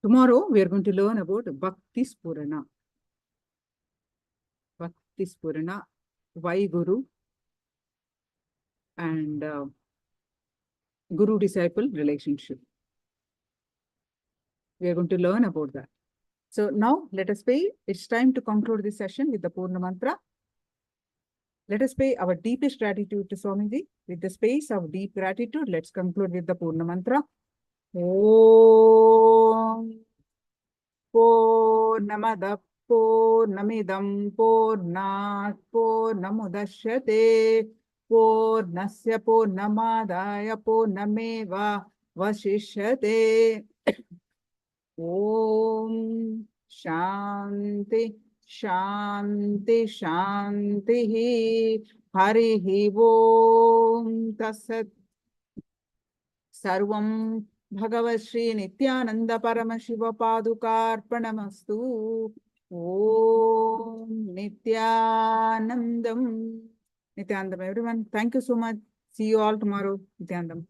Tomorrow, we are going to learn about Bhakti Spurana. Bhakti Spurana, why Guru, and Guru-disciple relationship. We are going to learn about that. So now, let us pay. It's time to conclude this session with the Purna Mantra. Let us pay our deepest gratitude to Swamiji. With the space of deep gratitude, let's conclude with the Purna Mantra. Om Purnamada Purnamidam Purnat Purnamudashyate Purnasya Purnamadaya Purnameva Vasishyate. Om Shanti, Shanti, Shanti. Harihi Om Tassat. Sarvam Bhagavad Shri Nityananda Paramashiva Padukarpanamastu. Om Nityanandam. Nityanandam, everyone. Thank you so much. See you all tomorrow. Nityanandam.